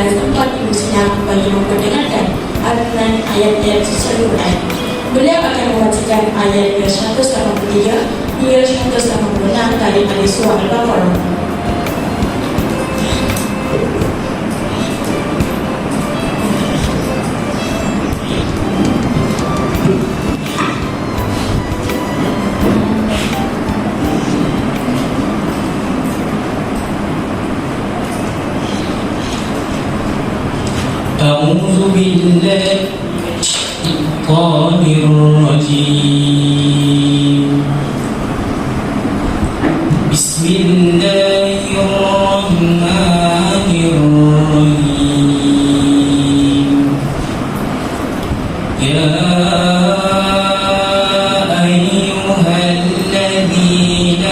adalah tempat ibu senang bagi memperdengarkan artian ayat-ayat suci Al-Quran. Beliau akan membacakan ayat 183 hingga 186 dari surah Al-Baqarah. أعوذ بالله من الشيطان الرجيم. بسم الله الرحمن الرحيم. يا أيها الذين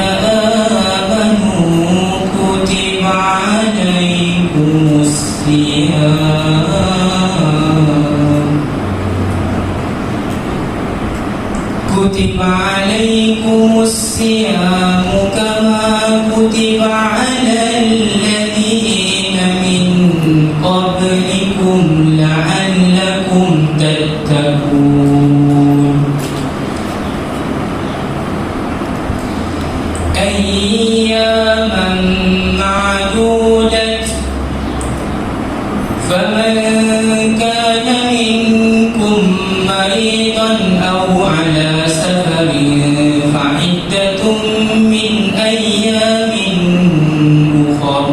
آمنوا كتب عليكم الصيام كما كتب على الذين من قبلكم لعلكم تتقون. أياما معدودة فمن كان منكم مريضا أو على سفر فعدة من أيام أخر.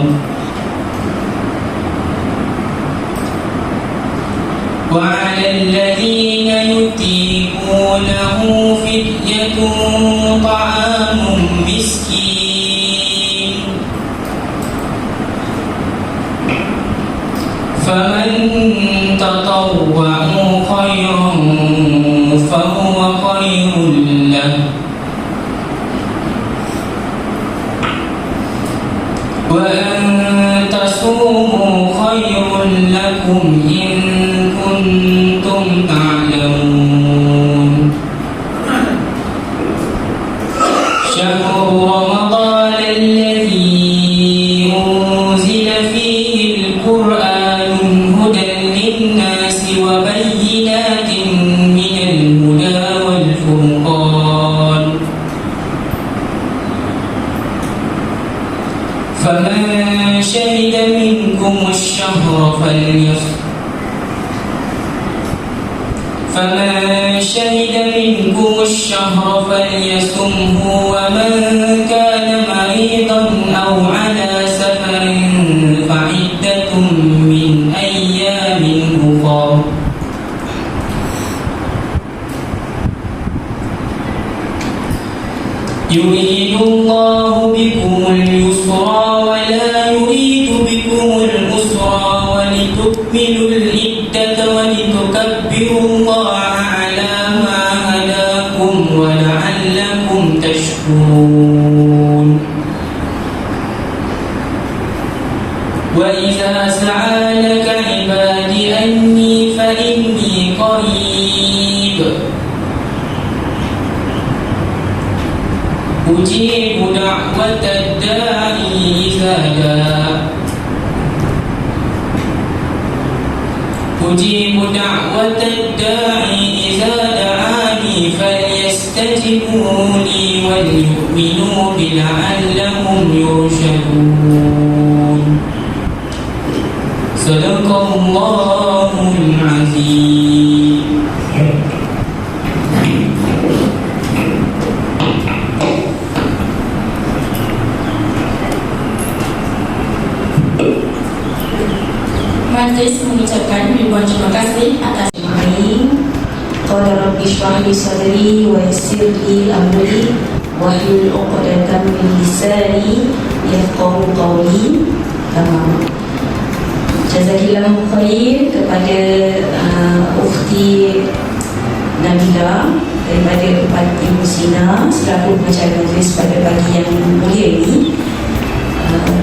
وعلى الذين يطيقونه فدية طعام مسكين. فمن تطوع خيرا فهو خير له. وأن تصوموا خير لكم إن كنتم تعلمون. شهر رمضان الذي أنزل فيه القرآن هدى للناس وبينات من الهدى والفرقان. فمن شهد منكم الشهر فليصمه. ومن كان مريضا أو على سفر فعدة من أيام أخر. يريد الله بكم اليسر ولا يريد بكم العسر ولتكملوا العدة ولتكبروا الله على ما هداكم ولعلكم تشكرون. وإذا سألك عبادي أني فإني قريب أجيب دعوة الداعي إذا دعا. أجيب دعوة الداعي إذا دعاني فليستجيبوا لي وليؤمنوا بي لعلهم يرشدون. صدق الله العظيم. Majlis mengucapkan ribuan terima kasih atas Qala rabbi shrah li sadri wa yassir li amri wahlul 'uqdatam min lisani yafqahu qawli. Jazakillahu khair kepada ukhti Nabila daripada tempat Ibu Sina selaku pengacara majlis pada pagi yang mulia ini.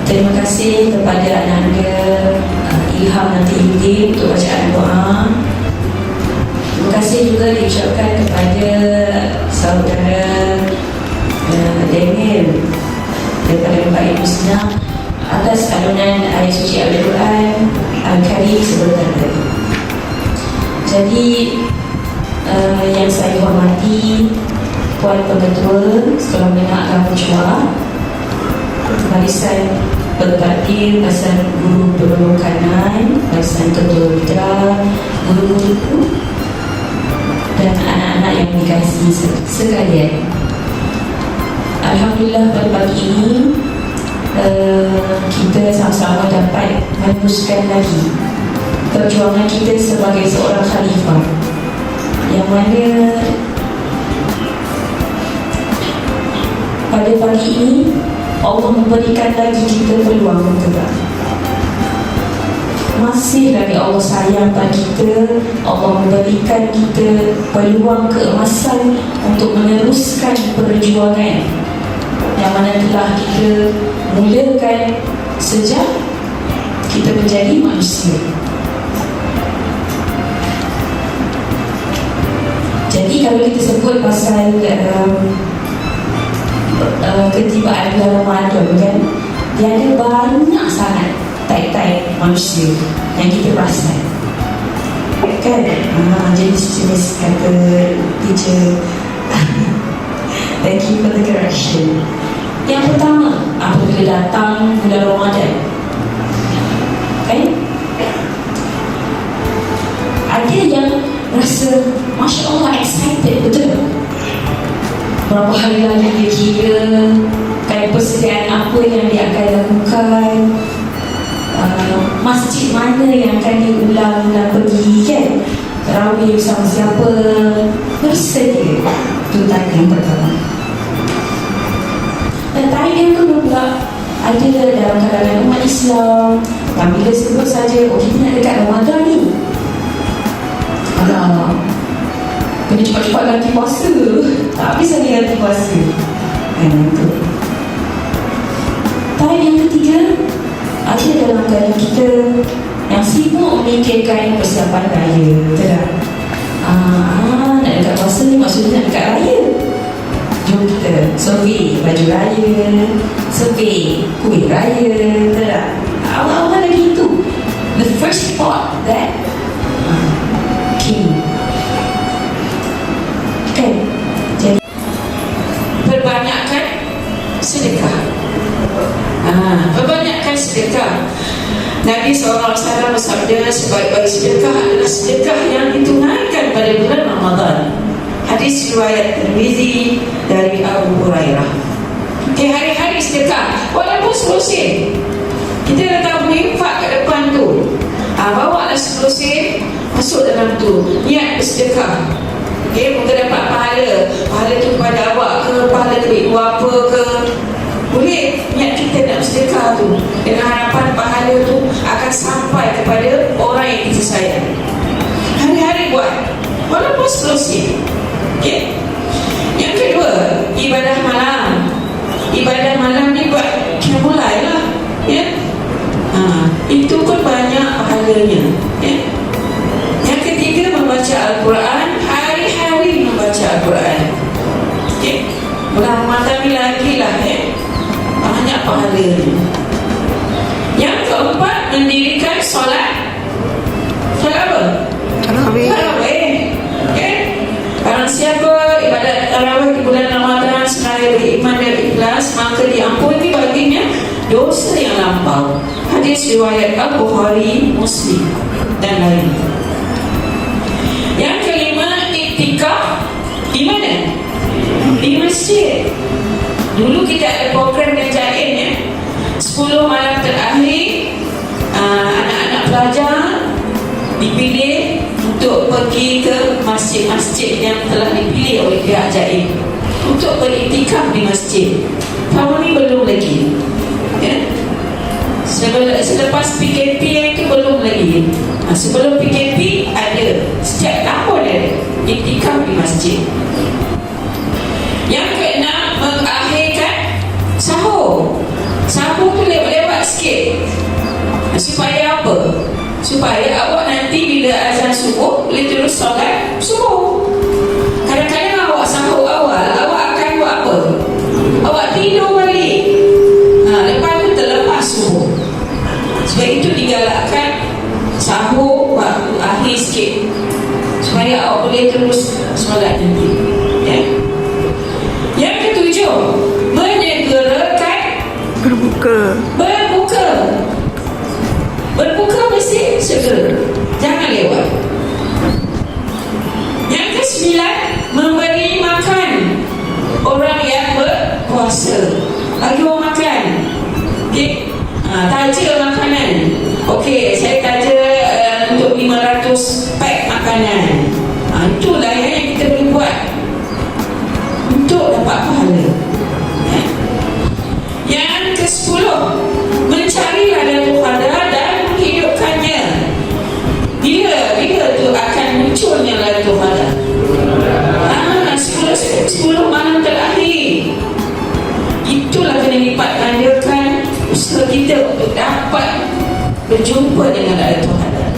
Terima kasih kepada anak-anak Ilham nanti Yudin untuk bacaan doa. Terima kasih juga diucapkan kepada saudara Daniel daripada tempat Ibu Sina atas alunan ayat suci Al-Quran Al-Karim balik sebentar lagi. Jadi yang saya hormati Puan Pengetua Sekolah Menengah Agama Chua, Barisan Berparti, Barisan Guru Penolong Kanan, Barisan Ketua Mitra, guru-guru dan anak-anak yang dikasihi sekalian. Alhamdulillah pada pagi ini kita sama-sama dapat meneruskan lagi perjuangan kita sebagai seorang khalifah, yang mana pada pagi ini Allah memberikan lagi kita peluang juga. Masih lagi Allah sayang pada kita. Allah memberikan kita peluang keemasan untuk meneruskan perjuangan yang mana telah kita mulakan sejak kita menjadi manusia. Jadi kalau kita sebut pasal ketibaan bulan Ramadan kan, dia ada banyak sangat type-type manusia yang kita perasan kan. Jadi jenis kata teacher thank you for the correction. Yang pertama, apabila datang bulan Ramadan kan, ada yang rasa Masya Allah excited betul. Berapa hari lagi dia kira kan persediaan apa yang dia akan lakukan, masjid mana yang akan diulang dan pergi kan, tarawih bersama siapa, bersedia. Itu tanya yang pertama. Dan tanya yang kedua pula, ada dalam kalangan umat Islam yang bila sebut saja, oh kita nak dekat Ramadan ni, kena cepat-cepat ganti puasa, tak habis lagi ganti puasa kan. Itu tanya yang ketiga, ada dalam kalangan kita yang sibuk memikirkan persiapan raya, betul tak? Nak dekat puasa ni maksudnya nak dekat raya. Jom kita survey baju raya, survey kuih raya, betul tak? Awal-awal lagi itu, the first thought that king kan. Jadi perbanyakkan sedekah. Perbanyakkan sedekah. Nabi SAW bersabda, sebaik-baik sedekah adalah sedekah yang ditunaikan pada bulan Ramadan. Hadis riwayat Tirmizi dari Abu Hurairah. Hari-hari sedekah, walaupun 10 sen. Kita dah tahu infak kat depan tu, bawa lah 10 sen, masuk dalam tu, niat bersedekah. Moga dapat pahala. Pahala tu kepada awak ke, pahala duit apa ke, boleh niat kita nak bersedekah tu dengan harapan pahala tu akan sampai kepada orang yang kita sayang. Hari-hari buat, walaupun 10 sen. Okay. Yang kedua, ibadah malam. Ibadah malam ni buat kena mulai lah ya. Itu pun banyak pahalanya ya. Yang ketiga, membaca Al-Quran. Hari-hari membaca Al-Quran. Okay. Bulan Ramadan ni lagi lah ya, banyak pahalanya. Yang keempat, mendirikan solat. Solat apa? Tarawih. Okay. Barang siapa ibadat tarawih di bulan Ramadan sengaja beriman dan ikhlas, maka diampuni baginya dosa yang lampau. Hadis riwayat Al-Bukhari, Muslim dan lain. Yang kelima, iktikaf. Di mana? Di masjid. Dulu kita ada program yang jain ya, 10 malam terakhir anak-anak pelajar dipilih untuk pergi ke masjid-masjid yang telah dipilih oleh pihak jain untuk beriktikaf di masjid. Tahun ni belum lagi ya? Selepas PKP yang itu belum lagi. Sebelum PKP ada, setiap tahun ada iktikaf di masjid. Yang keenam, mengakhirkan sahur. Sahur tu lewat-lewat sikit. Supaya apa? Supaya awak nanti bila azan subuh boleh terus solat subuh. Kadang-kadang awak sahur awal, awak akan buat apa? Awak tidur balik. Lepas tu terlepas subuh. Sebab itu digalakkan sahur waktu akhir sikit supaya awak boleh terus solat nanti, ya. Yang ketujuh, menyegerakan berbuka mesti segera, jangan lewat. Yang kesembilan, memberi makan orang yang berpuasa. Bagi orang makan, okay? Taja makanan. Okey, saya taja untuk 500 pack makanan. Itulah yang kita boleh buat untuk dapat pahala. Yang ke-10, mencari Lailatul Qadar dan menghidupkannya. Bila tu akan munculnya Lailatul Qadar? 10 malam terakhir. Itulah kena lipat gandakan usaha kita untuk dapat berjumpa dengan Lailatul Qadar.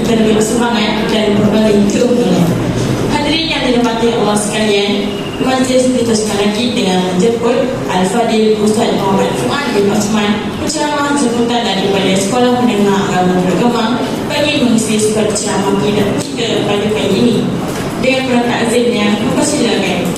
Kita lebih bersemangat dan berbalik keunggulan. Hadirin yang dirahmati Allah sekalian, majlis diteruskan lagi dengan menjemput Al-Fadil Ustaz Muhammad Fuad bin Osman, penceramah jemputan daripada Sekolah Menengah Agama Beragama, bagi mengisi sebuah ceramah kita pada pagi ini. Dengan peran takzimnya, mempersilakan.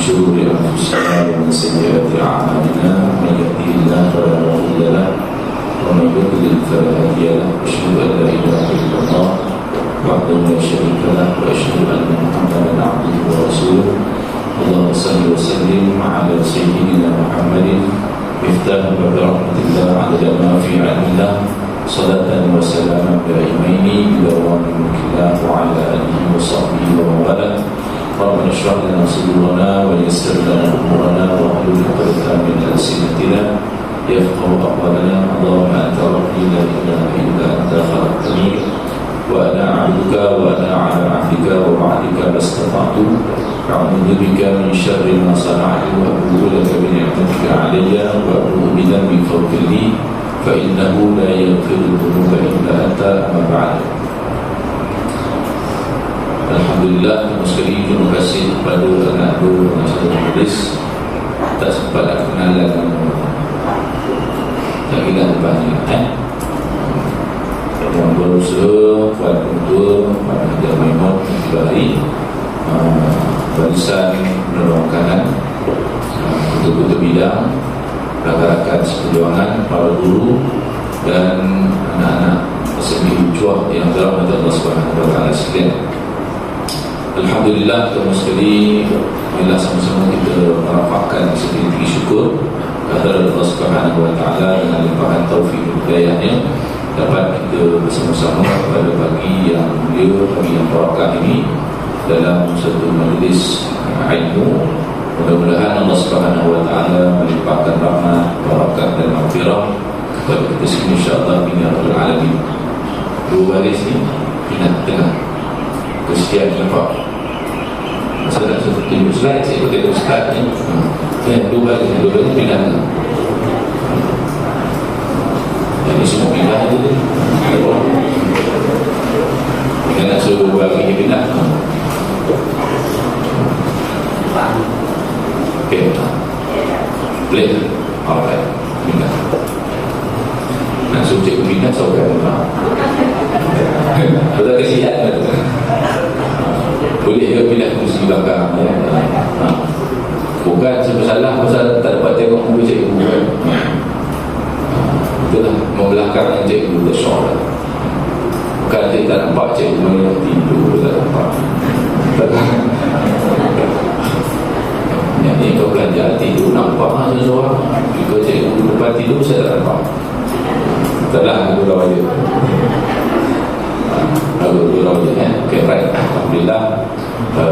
شرور أنفسنا ومن سيئات أعمالنا من يهده الله فلا مضل له ومن يضلل فلا هادي له أشهد أن لا إله إلا الله وحده لا شريك له وأشهد أن محمدا عبده ورسوله اللهم صل وسلم على سيدنا محمد مفتاح باب رحمة الله عدد ما في علم الله صلاة وسلاما دائمين إلى دوام ملك الله وعلى آله وصحبه ومن والاه ربنا اشرح لنا صدورنا ويسر لنا أمورنا واحلل عقدة من ألسنتنا يفقهوا أقوالنا اللهم أنت ربي لا إله إلا أنت خلقتني وأنا عبدك وأنا على عهدك ووعدك ما استطعت أعوذ بك من شر ما صنعت وأبوء لك بنعمتك علي وأبوء بذنبي فاغفر لي فإنه لا يغفر الذنوب إلا أنت أما بعد. Alhamdulillah, sekali terima kasih kepada anak guru dan saudara hadis tak sempat nak kenalan tak kira depannya yang berusaha buat untuk pada memot kembali barisan penolong betul-betul bidang rakan-rakan seperjuangan, para guru dan anak-anak SMI Ucuah yang dirahmati Allah Subhanahu wa taala sekalian. Alhamdulillah, kita sekali bila sama-sama kita merapatkan sedikit syukur kepada Allah Subhanahu wa taala dengan limpahan taufik dan hidayahnya dapat kita bersama-sama pada pagi yang mulia, pagi yang barakah ini dalam satu majlis ilmu. Mudah-mudahan Allah Subhanahu wa taala melimpahkan rahmat, barakah dan maghfirah kepada kita semua insya-Allah bi rabbul alamin. Dua baris ni pindah tengah. Kesian nampak. Masa nak tunjuk slide saya pakai ustaz ni. Dua baris pindah tengah. Jadi semua pindah tu. Kita nak suruh bagi pindah. Okay. Boleh? Alright. Pindah. Nak suruh cikgu pindah, sorang. Betul kesian betul. Boleh ke pindah kursi belakang ya? Bukan salah pasal tak dapat tengok muka cikgu. Itulah membelakang cikgu tersyok. Bukan cikgu tak nampak cikgu yang tidur tak nampak. Yang ni kau belajar tidur nampak lah seseorang. Jika cikgu lepas tidur saya tak nampak. Taklah gurau je. Gurau je kan. Okay, right. Alhamdulillah.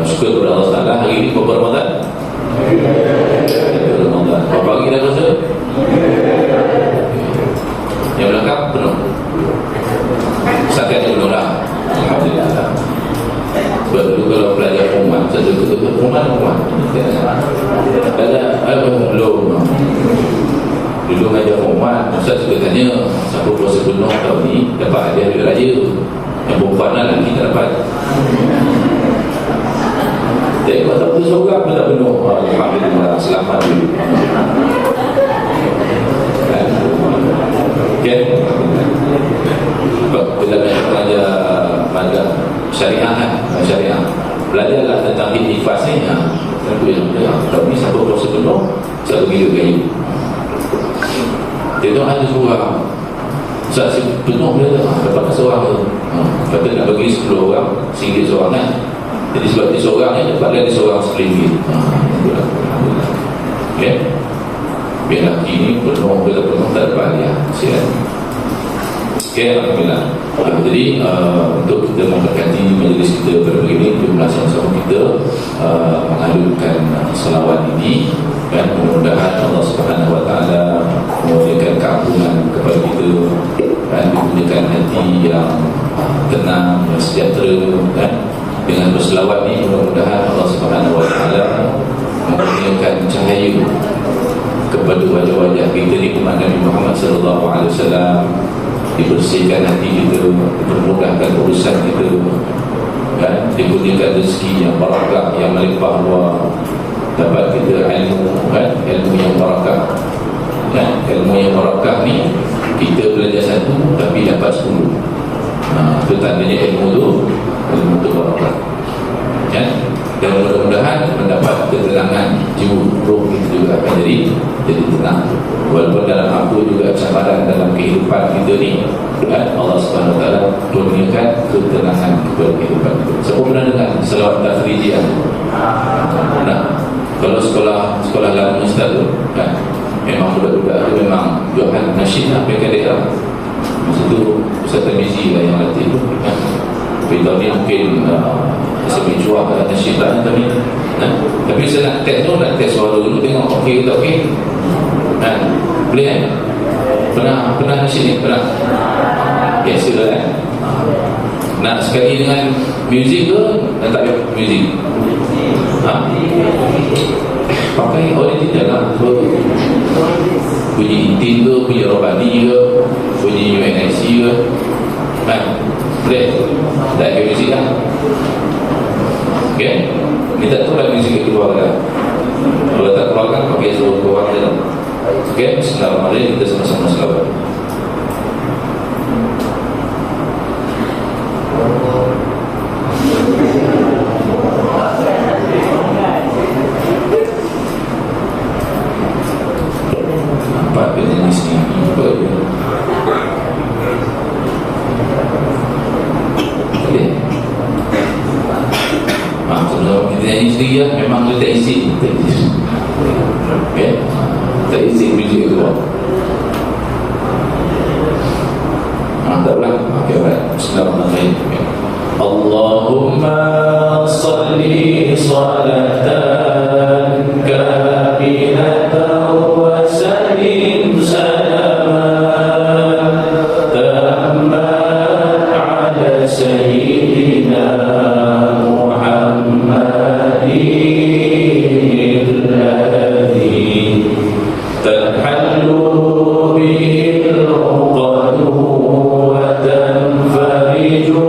Syukur kepada Allah Taala. Hari ini berapa Ramadan? Ramadan. Berapa pagi dah rasa? Yang belakang penuh. Sakat penuh lah. Alhamdulillah. Sebab dulu kalau belajar format, satu ketua format. Belum. Dulu belajar format, Ustaz suka tanya siapa puasa penuh tahun ni dapat hadiah duit raja. Yang perempuan lah lelaki tak dapat. Tengok tak puasa seorang pun tak penuh. Alhamdulillah, selamat dulu. Okay. Sebab bila belajar mazhab syariah kan, syariah belajarlah tentang ikhtifas ni. Tentu yang tahun ni siapa puasa penuh satu kilo kayu. Tengok ada seorang saat penuh dia dapat seorang tu. Kata nak bagi 10 orang RM1 seorang kan. Jadi sebab dia seorang ni dapat lagi seorang RM10. Okay. Biar lelaki ni penuh ke tak penuh tak dapat dia. Sihat. Okay, Alhamdulillah. Jadi untuk kita memberkati majlis kita pada hari ini, jumlah sama-sama kita mengalurkan selawat ini dan mudah-mudahan Allah Subhanahu wa taala memberikan keampunan kepada kita dan diberikan hati yang tenang dan sejahtera kan. Dengan berselawat ni mudah-mudahan Allah Subhanahu wa taala memberikan cahaya kepada wajah-wajah kita di umat Nabi Muhammad sallallahu alaihi wasallam, dibersihkan hati kita, dipermudahkan urusan kita kan, diberikan rezeki yang barakah yang melimpah ruah, dapat kita ilmu kan, ilmu yang barakah kan, ilmu yang barakah ni kita belajar satu tapi dapat 10. Itu tandanya ilmu tu barakah kan, dan mudah-mudahan mendapat ketenangan kita ni, Allah Subhanahu Wa Taala kurniakan ketenangan kepada kehidupan kita. Siapa pernah dengar selawat Tafridiyah? Nah, kalau sekolah lama Ustaz tu kan, memang budak-budak tu memang Johan nasyid lah mereka daerah. Masa tu Ustaz Tamizi lah yang latih tu kan. Tapi tahun ni mungkin sebab jual nasyid lah tapi tapi saya nak test tu, nak test suara dulu tengok okey ke tak okey kan. Boleh kan? Pernah nasyid ni? Pernah? Biasa lah kan. Nak sekali dengan muzik ke tak ada muzik? Pakai original lah, bunyi intin ke, bunyi robani ke, bunyi UNIC ke kan? Boleh? Tak ada muzik lah. Ok? Ni tak tahu lah muzik keluarkan. Kalau tak keluarkan pakai suruh keluar je lah. Ok? Bismillahirrahmanirrahim. Kita sama-sama selawat. Nampak ke jenis ni? Nampak ke? Okay. Kalau kita nyanyi sendiri lah, memang dia tak izin. Okay? Tak izin muzik keluar. Tak pula. Okay, baik. Bismillahirrahmanirrahim. Allahumma salli salatan kamilatan wa sallim salaman tamman ala sayyidina Muhammadin alladhi tanhallu bihi al-uqadu wa tanfariju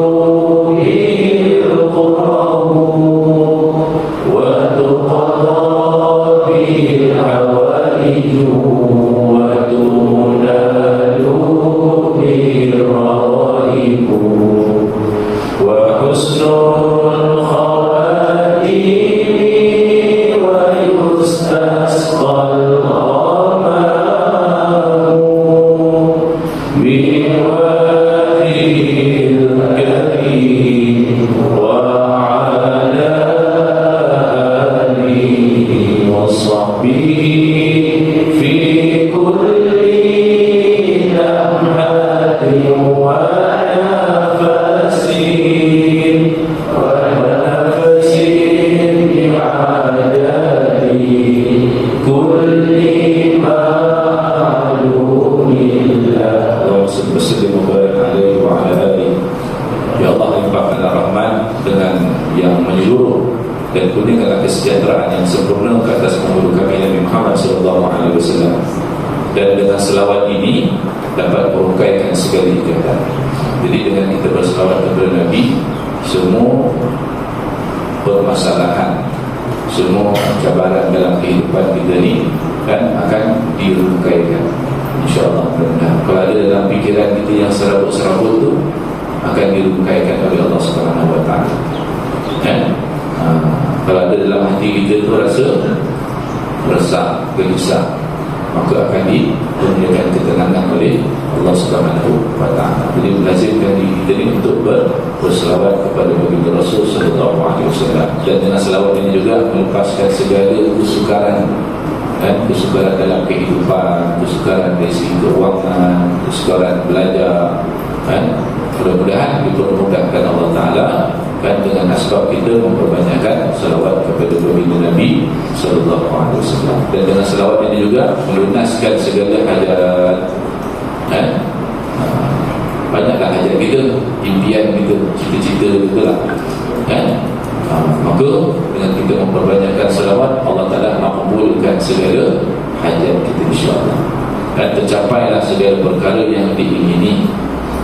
dan kurniakanlah kesejahteraan yang sempurna ke atas penghulu kami Nabi Muhammad SAW. Dan dengan selawat ini dapat merungkaikan segala hajat. Jadi dengan kita berselawat kepada Nabi, semua permasalahan, semua cabaran dalam kehidupan kita ni kan akan dirungkaikan, InsyaAllah. Kalau ada dalam fikiran kita yang serabut-serabut tu, akan dirungkaikan oleh Allah Subhanahu Wa Taala. Kan? Kalau ada dalam hati kita tu rasa resah, gelisah, maka akan dikurniakan ketenangan oleh Allah Subhanahu Wa Taala. Jadi melazimkan diri kita ni untuk berselawat kepada baginda Rasul sallallahu alaihi wasallam. Dan dengan selawat ini juga melepaskan segala kesukaran, kan? Kesukaran dalam kehidupan, kesukaran dari segi keuangan, kesukaran belajar, kan? Mudah-mudahan dipermudahkan Allah Ta'ala, kan, dengan asbab kita memperbanyakkan selawat kepada baginda Nabi sallallahu alaihi wasallam. Dan dengan selawat ini juga melunaskan segala hajat, kan? Banyaklah hajat kita, impian kita, cita-cita kita lah, kan? Maka dengan kita memperbanyakkan selawat, Allah Ta'ala makbulkan segala hajat kita, insyaAllah. Dan tercapailah segala perkara yang diingini,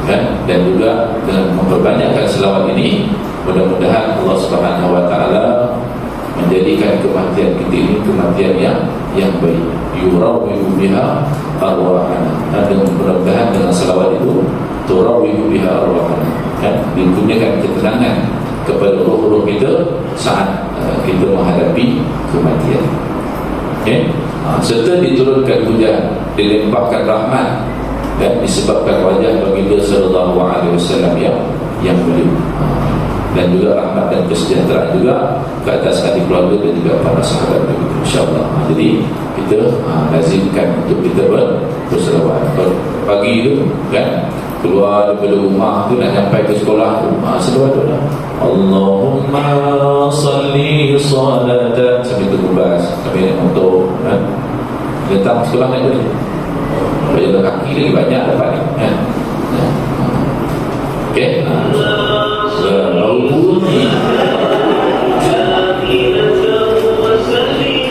kan? Dan juga dengan memperbanyakkan selawat ini, mudah-mudahan Allah Subhanahu Wa Taala menjadikan kematian kita ini kematian yang baik. Yurawihu biha arwahana. Dan mudah-mudahan dengan selawat itu turawihu biha arwahana, kan? Dikurniakan ketenangan kepada roh-roh kita saat kita menghadapi kematian. Okay? Serta diturunkan hujan, dilimpahkan rahmat, dan disebabkan wajah baginda sallallahu alaihi wasallam yang mulia, dan juga rahmat dan kesejahteraan juga ke atas ahli keluarga dan juga para sahabat begitu, insya-Allah. Jadi kita lazimkan untuk kita berselawat. Pagi itu kan keluar daripada rumah tu nak sampai ke sekolah tu, selawat tu lah, Allahumma salli salatan, sambil tunggu bas, sambil naik motor kan, datang sekolah naik balik, berjalan kaki lagi banyak dapat ni kan. Okey, baru bunyi barulah sekali.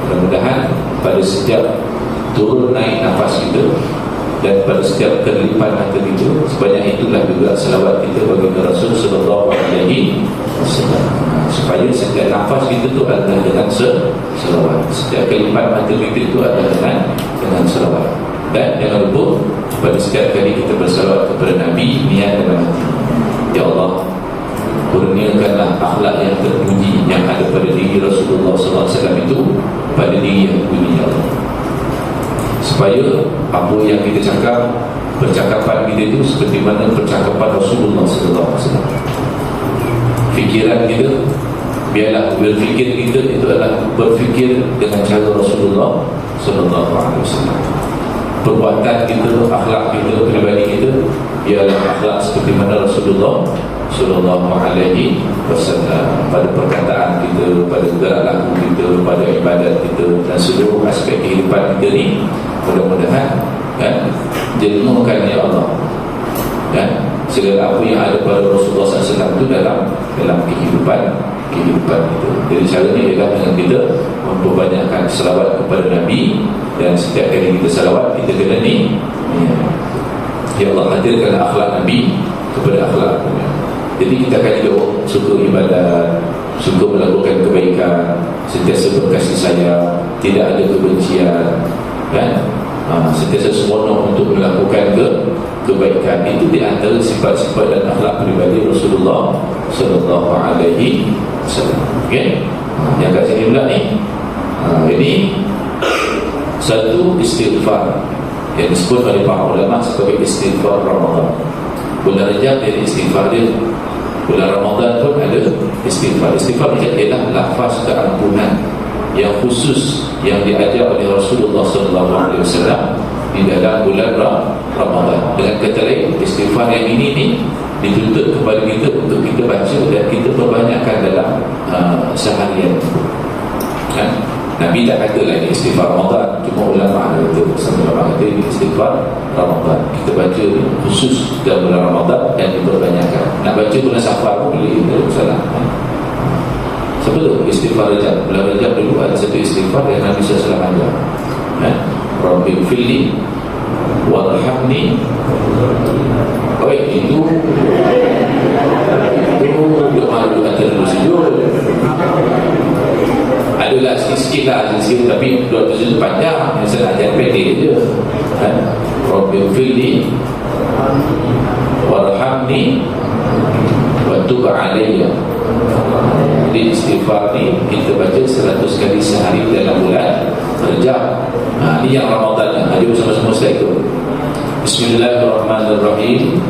Mudah-mudahan pada setiap turun naik nafas kita dan pada setiap kerlipan mata kita, sebanyak itulah juga selawat kita bagi Rasul sallallahu alaihi wasallam, supaya setiap nafas kita tu adalah dengan selawat, setiap kerlipan mata kita itu adalah dengan selawat. Dan jangan lupa pada setiap kali kita berselawat kepada Nabi, niat dalam hati, ya Allah, kurniakanlah akhlak yang terpuji yang ada pada diri Rasulullah SAW itu pada diri yang dunia, supaya apa yang kita cakap, percakapan kita itu seperti mana percakapan Rasulullah SAW. Fikiran kita, biarlah berfikir kita itu adalah berfikir dengan cara Rasulullah SAW. Perbuatan kita, akhlak kita, pribadi kita, biarlah akhlak seperti mana Rasulullah sallallahu alaihi wasallam, pada perkataan kita, pada gerak laku kita, pada ibadat kita dan seluruh aspek kehidupan kita ni. Mudah-mudahan kan jenuhkan ya Allah kan segala apa yang ada pada Rasulullah SAW itu dalam kehidupan kita. Jadi caranya ialah dengan kita memperbanyakkan selawat kepada Nabi, dan setiap kali kita selawat kita kena ni ya Allah, hadirkan akhlak Nabi kepada akhlak. Jadi kita akan hidup suka ibadat, suka melakukan kebaikan, sentiasa berkasih sayang, tidak ada kebencian kan, sentiasa seronok untuk melakukan kebaikan. Itu di antara sifat-sifat dan akhlak pribadi Rasulullah sallallahu alaihi wasallam. Okey, yang kat sini pula ni, ini satu istighfar yang disebut oleh para ulama sebagai istighfar Ramadan. Bulan Rajab dia istighfar dia, bulan Ramadan pun ada istighfar. Istighfar ialah lafaz keampunan yang khusus yang diajar oleh Rasulullah SAW di dalam bulan Ramadan. Dengan kata lain, istighfar yang ini dituntut kepada kita untuk kita baca dan kita perbanyakkan dalam seharian kan? Nabi tak kata lagi istighfar Ramadan, cuma ulama ada kata, sama ulama kata ini istighfar Ramadan. Kita baca khusus dalam bulan Ramadan dan diperbanyakkan. Nak baca bulan Safar pun boleh, tak ada masalah. Siapa tu? Istighfar Rajab. Bulan Rajab dulu ada satu istighfar yang Nabi SAW ajar. Rabbi filli warhamni. Oh itu doa antara dulu sujud. Adalah sikit-sikit lah, tapi doa itu panjang, yang saya ajar pendek je kan. Rabbi filli warhamni wa tub alayya. Jadi istighfar ni kita baca 100 kali sehari dalam bulan Rajab. Ini yang Ramadan lah, ada bersama-sama saya tu. Bismillahirrahmanirrahim.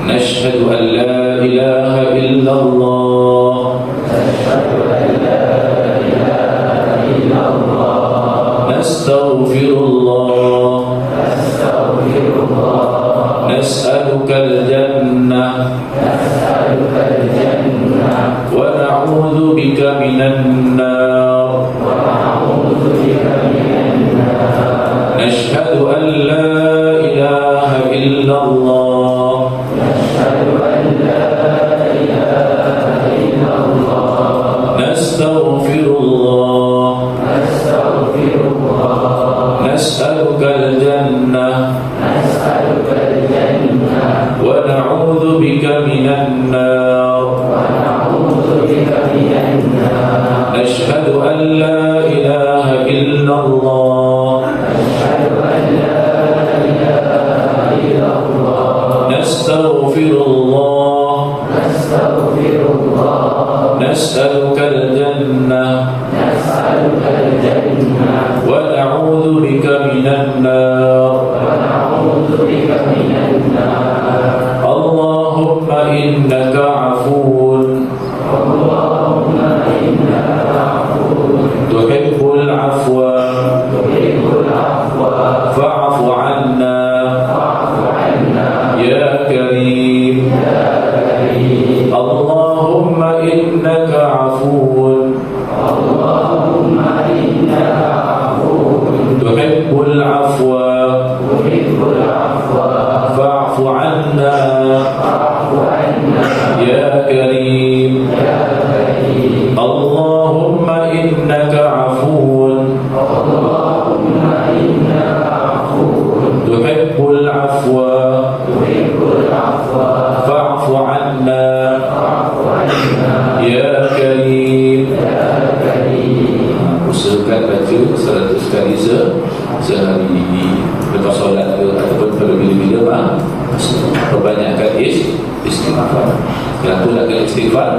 Nashhadu an la ilaha illallah nastaghfirullah nas'alukal jannah wa na'udzu bika minan nar. Nashhadu an la ilaha illallah nastaghfirullah nas'alukal jannah wa na'udzu bika minan nar. Nashhadu an la ilaha illallah nastaghfirullah nas'alukal jannah wa na'udzu bika minan nar. Allahumma innaka afuwun tuhibbul afwa fa'fu 'anna ya karim. Allahumma innaka afuwun tuhibbul afwa fa'fu 'anna ya karim. Allahumma innaka afuwun tuhibbul afwa fa'fu 'anna ya karim. Usahakan baca 100 kali sehari ini lepas solat ke ataupun pada bila-bila perbanyakkan istighfar. Kenapa nak kena istighfar?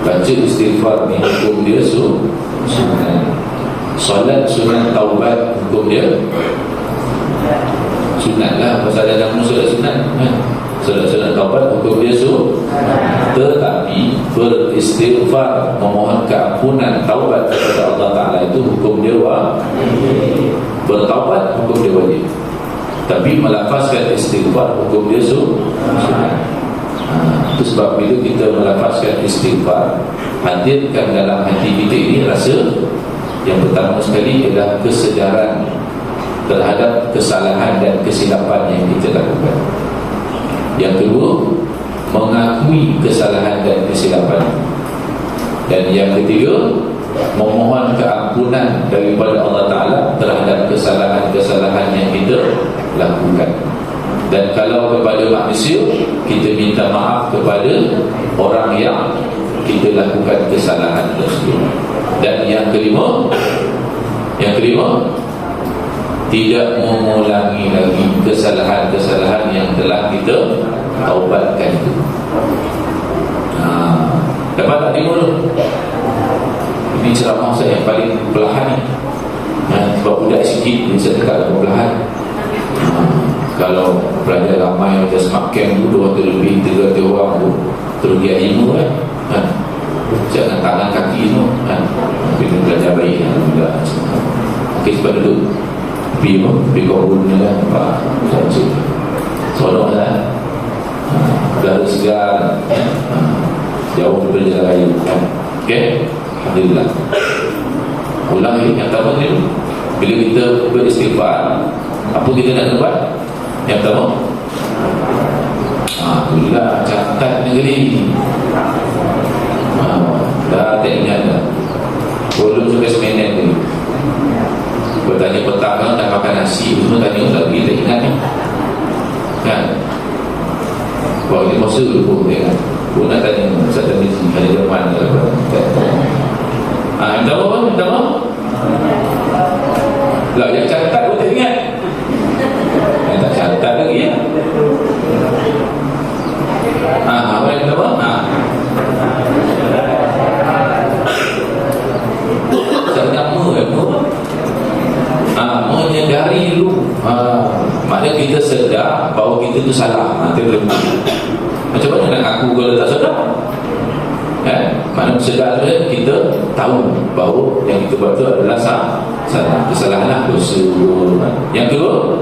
Baca istighfar ni hukum dia sunat. Solat sunat, taubat hukum dia sunat lah. Pasal ada solat sunat. Solat taubat hukum dia tetapi beristighfar, memohon keampunan, taubat kepada Allah Ta'ala itu hukum dia wajib. Bertaubat hukum dia wajib, tapi melafazkan istighfar hukum dia sunat. Itu sebab bila kita melafazkan istighfar, hadirkan dalam hati kita ini rasa yang pertama sekali adalah kesedaran terhadap kesalahan dan kesilapan yang kita lakukan. Yang kedua, mengakui kesalahan dan kesilapan. Dan yang ketiga, memohon keampunan daripada Allah Ta'ala terhadap kesalahan-kesalahan yang kita lakukan. Dan kalau kepada manusia, kita minta maaf kepada orang yang kita lakukan kesalahan tersebut. Dan yang kelima, tidak mengulangi lagi kesalahan-kesalahan yang telah kita taubatkan itu. Dapat tak tengok tu? Ini ceramah saya yang paling perlahan ni. Sebab budak sikit dia dekat perlahan. Kalau pelajar ramai macam smart camp tu 200 lebih 300 orang tu terus dia ilmu kan. Jangan tangan kaki tu kan. Kita belajar baik alhamdulillah. Okey, sebab duduk pergi korun ni kan. Tolong lah. Udara segar, jauh daripada jalan raya kan. Okey, alhamdulillah. Ulang yang pertama ni, bila kita beristighfar, apa kita nak buat? Yang pertama, itulah catat negeri. Dah tak ingat dah. Belum sampai seminit ni. Bertanya petang dah makan nasi, semua tanya lagi tak ingat ni. Kan? Bawa dia masa dulu pun dia kan. Pun nak tanya Ustaz tadi ada jawapan ke apa. Minta apa? Lah yang catat pun tak ingat. Yang tak catat lagi ya. Apa yang apa? sedar kita tahu bahawa yang kita buat tu adalah salah, kesalahan lah, dosa. Yang kedua,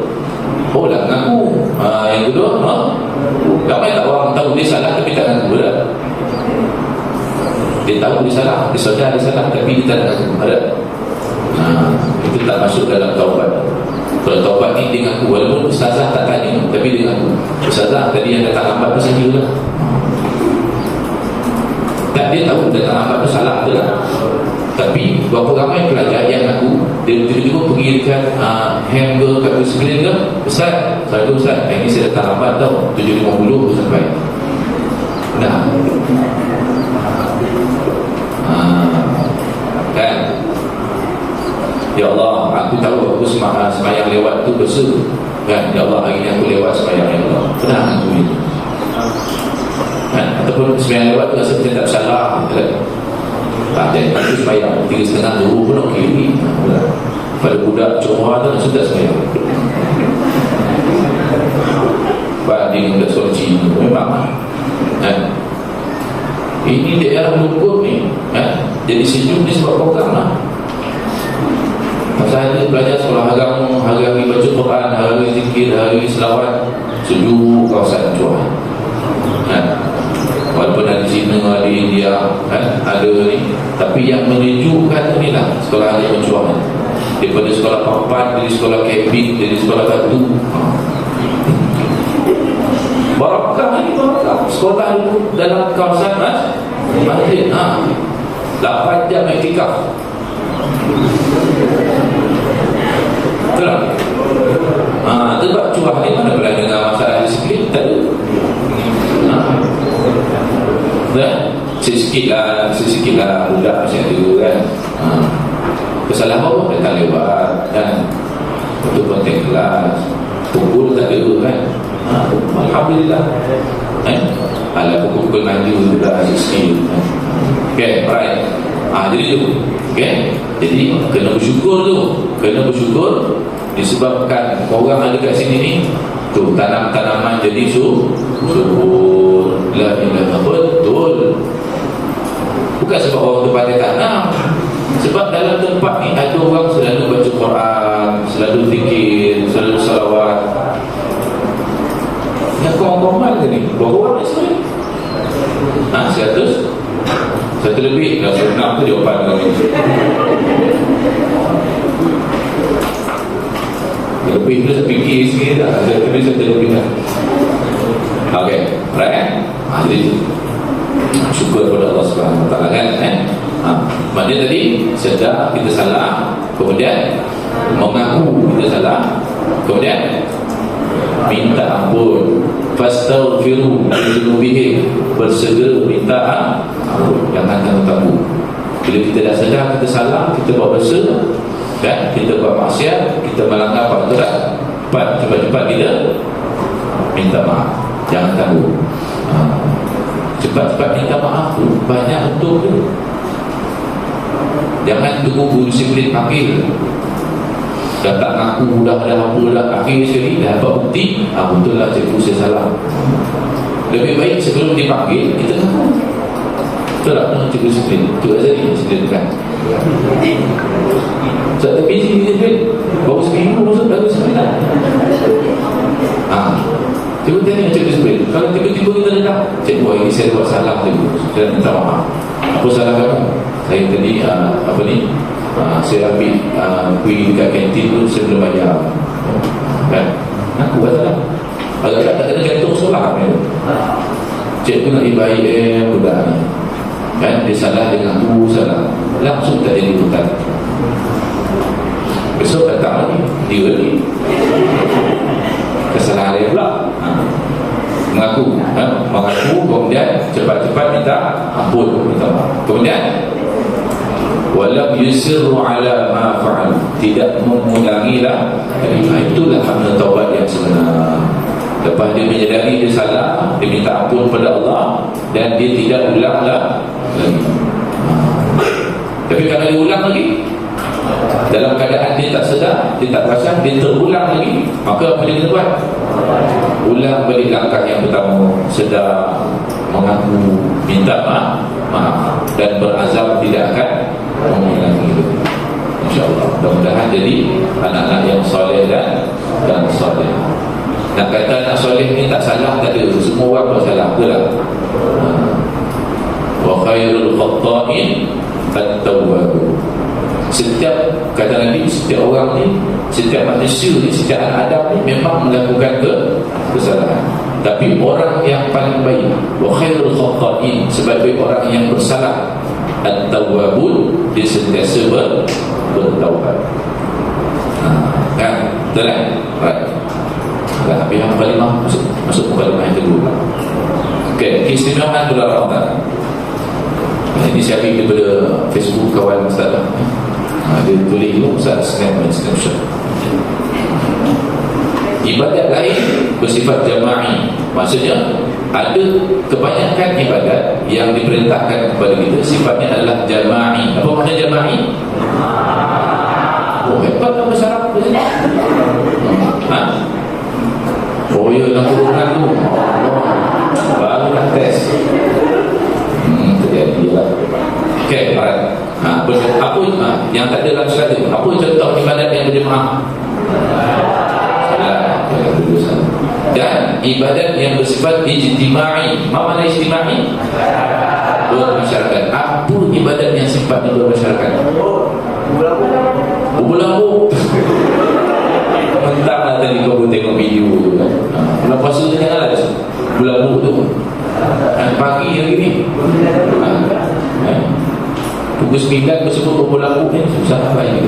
dah mengaku. Yang kedua, ramai tak orang tahu dia salah tapi tak mengaku dah. Dia tahu dia salah, dia sedar dia salah tapi dia tak mengaku. Ada? Itu tak masuk dalam taubat. Kalau taubat ni dia mengaku, walaupun ustazah tak tanya tapi dia mengaku, ustazah tadi yang datang lambat tu saya lah. Tak, dia tahu datang lambat tu salah tu lah. Tapi berapa ramai pelajar yang aku dia tiba-tiba pergi dekat ham ke kat sekeliling ke, Ustaz, ini saya datang lambat tau, 7.50 sampai. Dah kan, ya Allah, aku tahu aku sembahyang lewat tu dosa kan, ya Allah, hari ni aku lewat sembahyang, ya Allah, pernah aku itu kan? Ataupun sembahyang lewat tu rasa kita tak salah kan? Dan aku sembahyang 3.30 dulu pun okey ni. Pada budak Johor tu sudah sembahyang. Dia budak Sochi memang kan? Ini daerah Lungkut ni kan? Jadi sejuk ni sebab program lah. Pasal dia belajar sekolah agama, hari-hari baca Quran, hari-hari zikir, hari-hari selawat, sejuk kawasan Johor kan? Walaupun ada Cina, ada India kan, ada ni, tapi yang menyejukkan ni lah sekolah agama Johor. Daripada sekolah papan, dari sekolah kabin, dari sekolah batu, barakah ni, barakah sekolah dalam kawasan masjid 8 jam iktikaf. Betul tak? Sebab curah ni mana boleh dengan masalah disiplin. Tak ada. Sikit lah budak macam tu kan. Kesalahan apa? Datang lewat kan, untuk konten kelas, pukul tak ada kan. Alhamdulillah ala pukul maju sudah sikit. Okay, right. Jadi tu jadi kena bersyukur disebabkan orang ada kat sini ni tu tanaman jadi subur. La ilaha, betul. Bukan sebab orang tempat dia tanam, sebab dalam tempat ni ada orang selalu baca Quran, selalu zikir, selalu salawat. Yang kau normal ke ni? Berapa orang ni sebenarnya? 100? Satu lebih. Dah 6 tu jawapan kami. Lebih tu saya fikir sikit dah. Satu lebih dah. Okay, right? Jadi syukur kepada Allah Subhanahu Wa Taala kan? Maknanya tadi sedar kita salah, kemudian mengaku kita salah, kemudian minta ampun, fastaghfiru lidunubihim, bersegera minta ampun, jangan tangguh-tangguh. Bila kita dah sedar kita salah, kita buat dosa kan, kita buat maksiat, kita melanggar peraturan, cepat-cepat kita minta maaf, jangan tangguh. Cepat-cepat minta maaf tu banyak untuk tu. Jangan tunggu disiplin panggil, dah tak ngaku, dah apa dah, akhir sekali dah dapat bukti, betul lah cikgu saya salah. Lebih baik sebelum dipanggil kita ngaku, betul tak? Cikgu disiplin tu aja ni disiplinkan. Sebab tapi disiplin baru seminggu masuk dah disiplin. Cikgu tanya cikgu disiplin. Kalau tiba-tiba kita datang, cikgu ini saya buat salah cikgu, saya minta maaf. Apa salah kamu? Saya tadi saya ambil kuih dekat kantin tu, saya belum bayar kan? Aku kata lah, agak tak kena gantung solar kan? Cikgu nak baik budak ni kan, dia salah dengan aku salah, langsung tak jadi hutang. Besok datang lagi, dia lagi kesalahan dia pula. Mengaku kemudian cepat-cepat minta ampun, minta maaf. Kemudian walam yusirru ala ma fa'al, tidak mengulangilah. Itulah makna taubat yang sebenar. Lepas dia menyedari dia salah, dia minta ampun kepada Allah dan dia tidak ulanglah lagi. Tapi kalau dia ulang lagi dalam keadaan dia tak sedar, dia tak perasan, dia terulang lagi, maka apa dia kena buat? Ulang balik langkah yang pertama, sedar, mengaku, minta maaf, maaf dan berazam tidak akan mengulangi itu. InsyaAllah mudah-mudahan jadi anak-anak yang soleh dan soleh. Nak kata anak soleh ni tak salah, tak ada, semua orang pun salah, betul tak? Wa khairul khatta'in at-tawwab. Setiap, kata Nabi, setiap orang ni, setiap manusia ni, setiap anak Adam ni memang melakukan kesalahan. Tapi orang yang paling baik, wa khairul khatta'in, sebaik-baik orang yang bersalah, at-tawwabun, dia sentiasa bertaubat. Kan? Betul kan? Right. Dah habis yang kalimah, masuk kalimah yang kedua. Okey, keistimewaan bulan Ramadan. Ini saya ambil daripada Facebook kawan Ustaz. Dia tulis itu Ustaz snapshot. Ibadat lain bersifat jama'i. Maksudnya ada kebanyakan ibadat yang diperintahkan kepada kita sifatnya adalah jama'i. Apa makna jama'i? Oh, hebat kan masyarakat di sini. Oh ya, dalam kurungan tu baru nak test. Terjadilah. Okey, alright. Apa yang tak ada dalam surat itu? Apa contoh ibadat yang berjemaah? Dan ibadat yang bersifat ijtima'i. Apa makna ijtima'i? Bermasyarakat. Apa ibadat yang sifatnya bermasyarakat? Berbulan-bulan. Mentang tadi kau pun tengok video tu kan. Bulan puasa tu janganlah bulan buku tu. Pagi lagi ni. Pukul 9 bersebut bulan buku ni susah apa ini.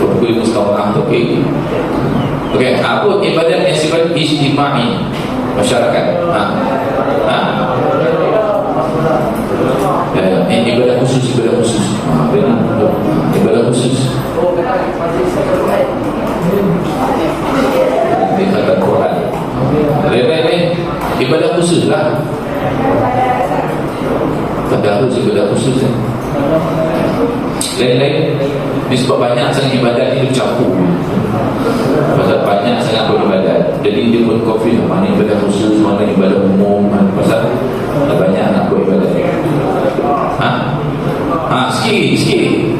Pukul 5.30 tu okey. Okey, apa ibadat yang sifat ijtima'i masyarakat? Ibadat khusus, ibadat khusus. Ibadat khusus. Di kata Quran. Lain-lain ibadah khusus lah. Tak harus ibadah khusus. Lain-lain. Ini sebab banyak sangat ibadat ini bercampur. Pasal banyak sangat beribadat. Jadi dia pun confuse mana ibadah khusus, mana ibadah umum. Pasal banyak nak buat ibadat. Sikit.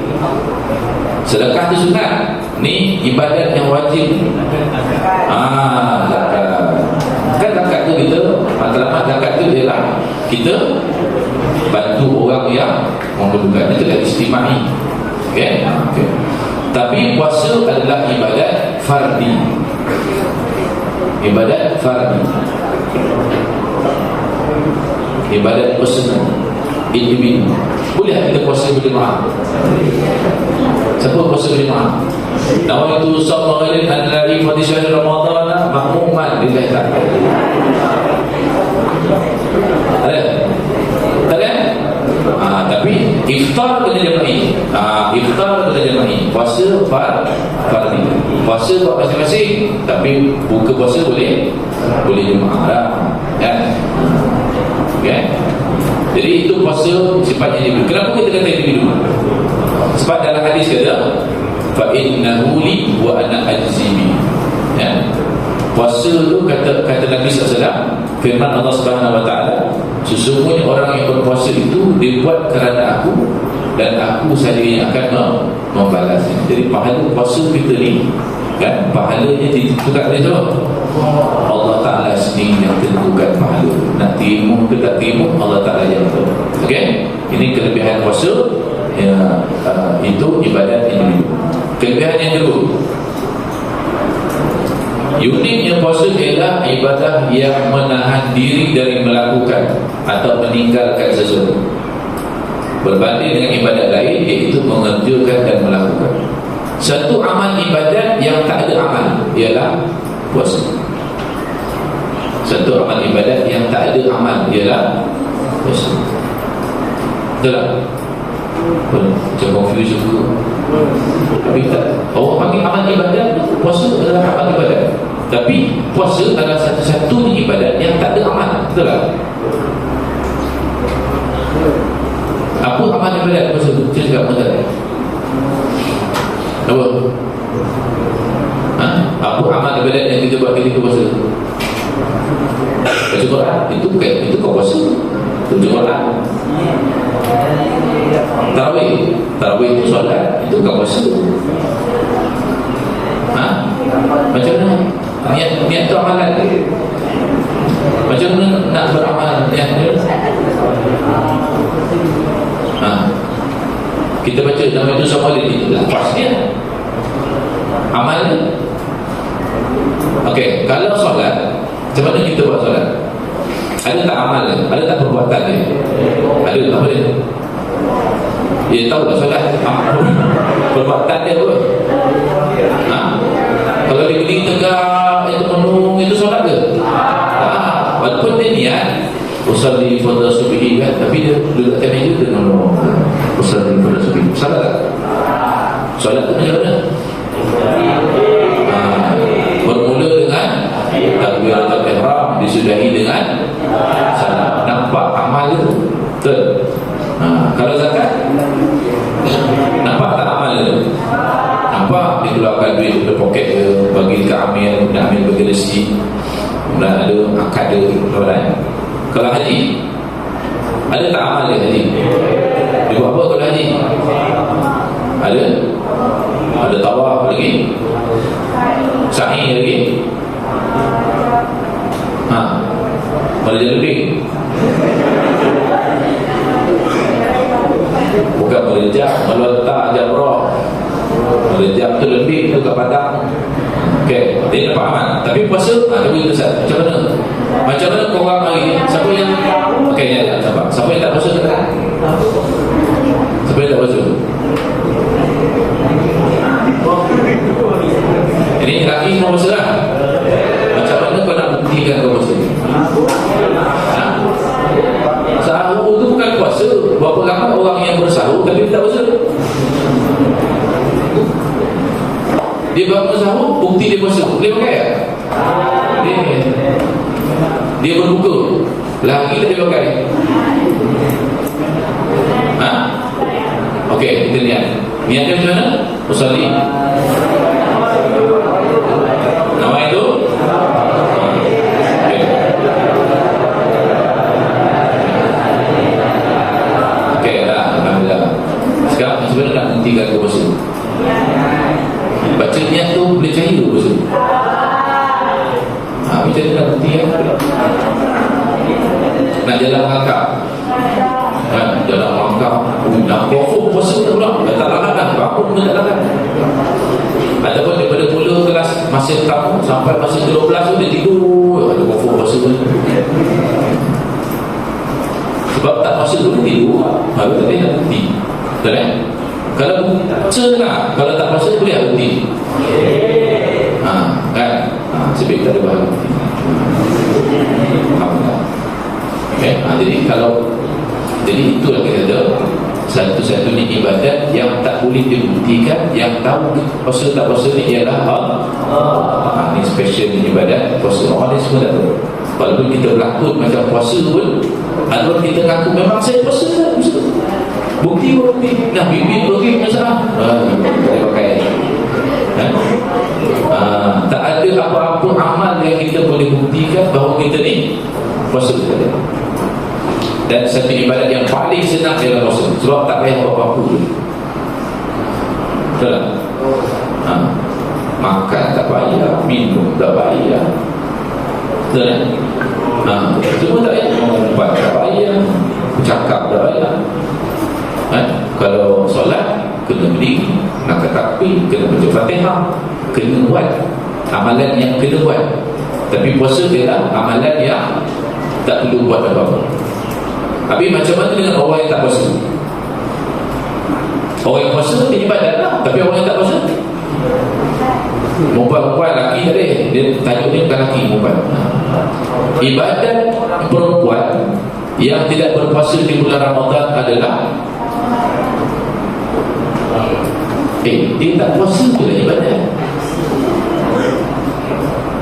Sedekah tu sunat. Ni ibadat yang wajib. Zakat. Kan zakat tu kita, matlamat zakat tu ialah kita bantu orang yang memerlukan. Itu adalah istimewa. Okey. Tapi puasa adalah ibadat fardi. Ibadat fardi. Ibadat personal, individu. Boleh kita puasa berjemaah? Siapa puasa berjemaah? Nawaitu sawma ghadan al-ladhi fi syahr Ramadan mahmuman lillahi ta'ala. Ada? Tapi iftar kena jema'i. Iftar kena jema'i. Puasa fardi. Puasa buat masing-masing, tapi buka puasa boleh jemaah lah. Kan? Okay? Jadi itu puasa sifatnya individu. Kenapa kita kata individu? Sebab dalam hadis kata fa innahu li wa ana ajzibi. Ya. Puasa tu kata Nabi SAW, firman Allah Subhanahu wa taala, sesungguhnya orang yang berpuasa itu dibuat kerana aku dan aku saja yang akan membalasnya. Jadi pahala puasa kita ni kan, pahalanya ditentukan oleh Allah Ta'ala sendiri yang tentukan pahala. Nak terima ke tak terima, Allah Ta'ala yang tahu. Okey, ini kelebihan puasa. Ya, itu ibadat individu. Kelebihan yang kedua, uniknya puasa ialah ibadah yang menahan diri dari melakukan atau meninggalkan sesuatu, berbanding dengan ibadat lain iaitu mengerjakan dan melakukan. Satu amal ibadat yang tak ada amal ialah puasa. Satu amal ibadat yang tak ada amal ialah puasa. Betul tak? Macam confuse juga. Tapi tak, orang panggil amal ibadat, puasa adalah amal ibadat. Tapi puasa adalah satu-satunya ibadat yang tak ada amal. Betul tak? Apa amal ibadat puasa? Saya cakap betul. Apa? Apa amal ibadat yang kita buat ketika puasa? Baca Quran. Itu bukan, itu kau puasa. Baca Quran. Tarawih itu solat, itu bukan puasa. Macam mana? Niat tu amalan. Macam mana nak beramal niat dia? Kita baca nama itu sama itu lafaz dia, amal dia. Okey, kalau solat, macam mana kita buat solat? Ada tak amal dia? Ada tak perbuatan dia? Ada, apa dia? Dia tahu tak solat perbuatan dia apa? Kalau dia berdiri tegak, itu menung, itu solat ke? Walaupun dia niat usalli fardhu subhi kan, tapi dia duduk atas meja dia menung usalli fardhu subhi. Salah tak? Solat tu macam mana? Bermula dengan takbiratul ihram, disudahi dengan salam. Nampak amal itu? Betul. Kalau zakat, nampak tak amal itu? Nampak dia keluarkan duit dari poket dia, bagi ke Amir, kemudian Amir bagi resi, kemudian ada akad dia keluaran. Kalau haji, ada tak amal dia haji? Dia buat apa kalau haji? Ada tawaf lagi, sa'i lagi, merejak lebih. Bukan merejak, meletak jamrah. Merejak tu lebih tu kat padang. Okey, dia dapat aman. Tapi puasa, coba kita Ustaz, macam mana? Macam mana korang lagi? Siapa yang okey, ya, sabar. Siapa yang tak puasa dekat? Siapa yang tak puasa? Ini laki semua puasa lah. Macam mana kau nak buktikan kau puasa? Sahur tu bukan puasa. Berapa ramai orang yang bersahur tapi tak puasa? Dia bangun sahur, bukti dia puasa. Boleh pakai tak? Dia berbuka, lagi tak dia pakai? Okey, kita lihat. Niatnya macam mana? Usalli. Nama itu? Okey, dah. Alhamdulillah. Sekarang sebenarnya nak hentikan ke puasa. Baca niat tu boleh cahaya ke puasa? Macam mana nak henti kan? Nak jalan langkah, jalan langkah, nak confirm puasa tak pula, tak larat dah, bangun pun tak larat. Ataupun daripada mula kelas masa pertama sampai masa ke-12 tu dia tidur, ada confirm puasa pun. Sebab tak puasa tu dia tidur, baru tadi nak berhenti. Betul kan? Kalau puasa lah, kalau tak puasa boleh tak berhenti? Kan? Sebab tak ada bahan. Okay? Jadi itulah kita kata satu-satunya ibadat yang tak boleh dibuktikan, yang tahu puasa tak puasa ni ialah ini special ibadat puasa. Orang ni semua tak tahu. Walaupun kita berlakon macam puasa pun, ataupun kita ngaku memang saya puasa tak puasa. Bukti dah bibit bagi masalah boleh pakai. Tak ada apa-apa amal yang kita boleh buktikan bahawa kita ni puasa. Dan satu ibadat yang paling senang ialah puasa. Sebab tak payah buat apa-apa. Betul tak? Makan tak payah, minum tak payah. Betul tak? Semua tak payah. Mengumpat tak payah, bercakap tak payah. Kalau solat, kena berdiri, nak takbir, kena baca Fatihah, kena buat amalan yang kena buat. Tapi puasa ialah amalan yang tak perlu buat apa-apa. Tapi macam mana dengan orang yang tak puasa? Orang yang puasa dia ibadat lah, tapi orang yang tak puasa, perempuan lelaki tadi, dia tajuk ni bukan lelaki, perempuan. Ibadat perempuan yang tidak berpuasa di bulan Ramadan adalah dia tak puasa tu lah ibadat.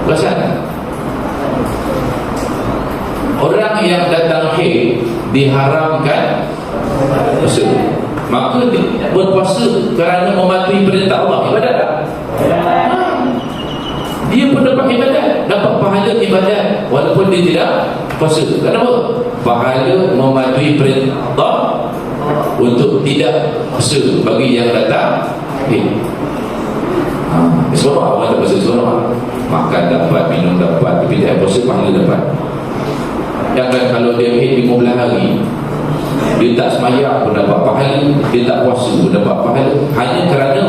Perasan? Orang yang datang haid diharamkan puasa, maka berpuasa kerana mematuhi perintah Allah, ibadat tak? Dia pun dapat ibadat, dapat pahala ibadat walaupun dia tidak puasa. Kenapa? Pahala mematuhi perintah untuk tidak puasa bagi yang datang seronok. Orang tak puasa seronok, makan dapat, minum dapat, tapi tak puasa pahala dapat. Jangan kalau dia 15 hari dia tak semayang pun dapat pahala, dia tak puasa pun dapat pahala, hanya kerana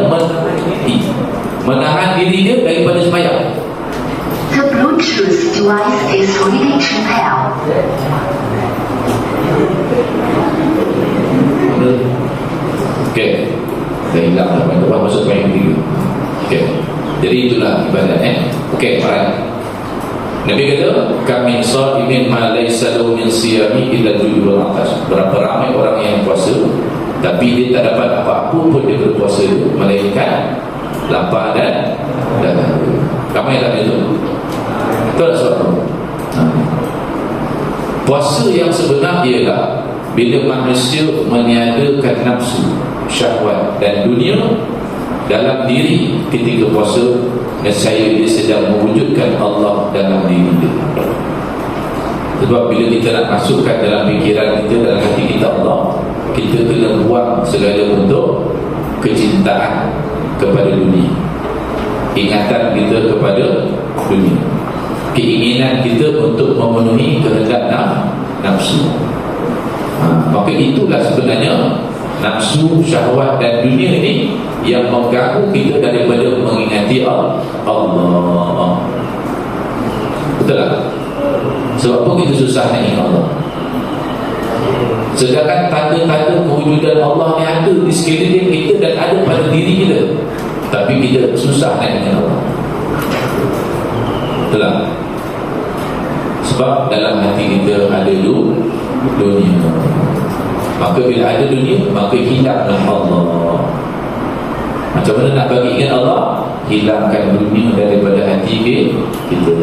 menahan diri dia daripada semayang. The Bluetooth device is ready to pair. Okey, dah hilang dah banyak orang masuk main video. Okey, jadi itulah ibadat Okey, alright. Nabi kata, kami sha'imin ma laysa lahu min siyami illa al-juu' wal 'atash. Berapa ramai orang yang puasa tapi dia tak dapat apa-apa pun dia berpuasa melainkan lapar dan dahaga. Ramai tak itu? Betul tak sebab apa? Puasa yang sebenar ialah bila manusia meniadakan nafsu, syahwat dan dunia dalam diri ketika puasa, nescaya dia sedang mewujudkan Allah dalam diri dia. Sebab bila kita nak masukkan dalam fikiran kita, dalam hati kita Allah, kita kena buang segala bentuk kecintaan kepada dunia, ingatan kita kepada dunia, keinginan kita untuk memenuhi kehendak nafsu. Maka itulah sebenarnya nafsu, syahwat dan dunia ini yang mengganggu kita daripada mengingati Allah. Betul tak? Sebab apa kita susah nak ingat Allah? Sedangkan tanda-tanda kewujudan Allah ni ada di sekeliling kita dan ada pada diri kita, tapi kita susah nak ingat Allah. Betul tak? Sebab dalam hati kita ada dunia. Maka bila ada dunia, maka hilanglah Allah. Macam mana nak bagi ingat Allah? Hilangkan dunia daripada hati kita.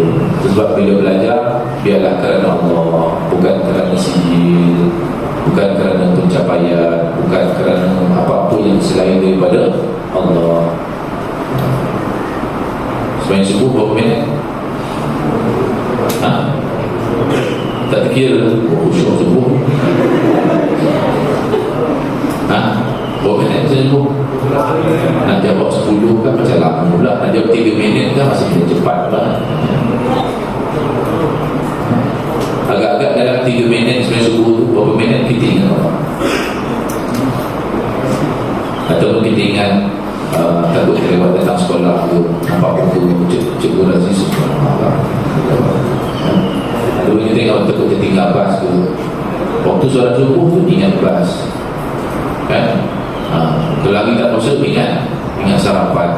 Sebab bila belajar, biarlah kerana Allah, bukan kerana sihir, bukan kerana pencapaian, bukan kerana apa-apa yang selain daripada Allah. Sebenarnya subuh berapa minit? Tak terkira khusyuk subuh. Berapa minit saya subuh? Nak jawab 10 kan macam lama pula. Nak jawab 3 minit kan masih cepat pula. Agak-agak dalam 3 minit sebelum subuh tu, berapa minit kita ingat Allah? Ataupun kita ingat takut terlewat datang sekolah tu, nampak buku cikgu Razi semua. Lalu kita tengok takut tertinggal bas tu, waktu solat subuh tu ingat bas kan? Kalau lagi tak puasa ingat sarapan.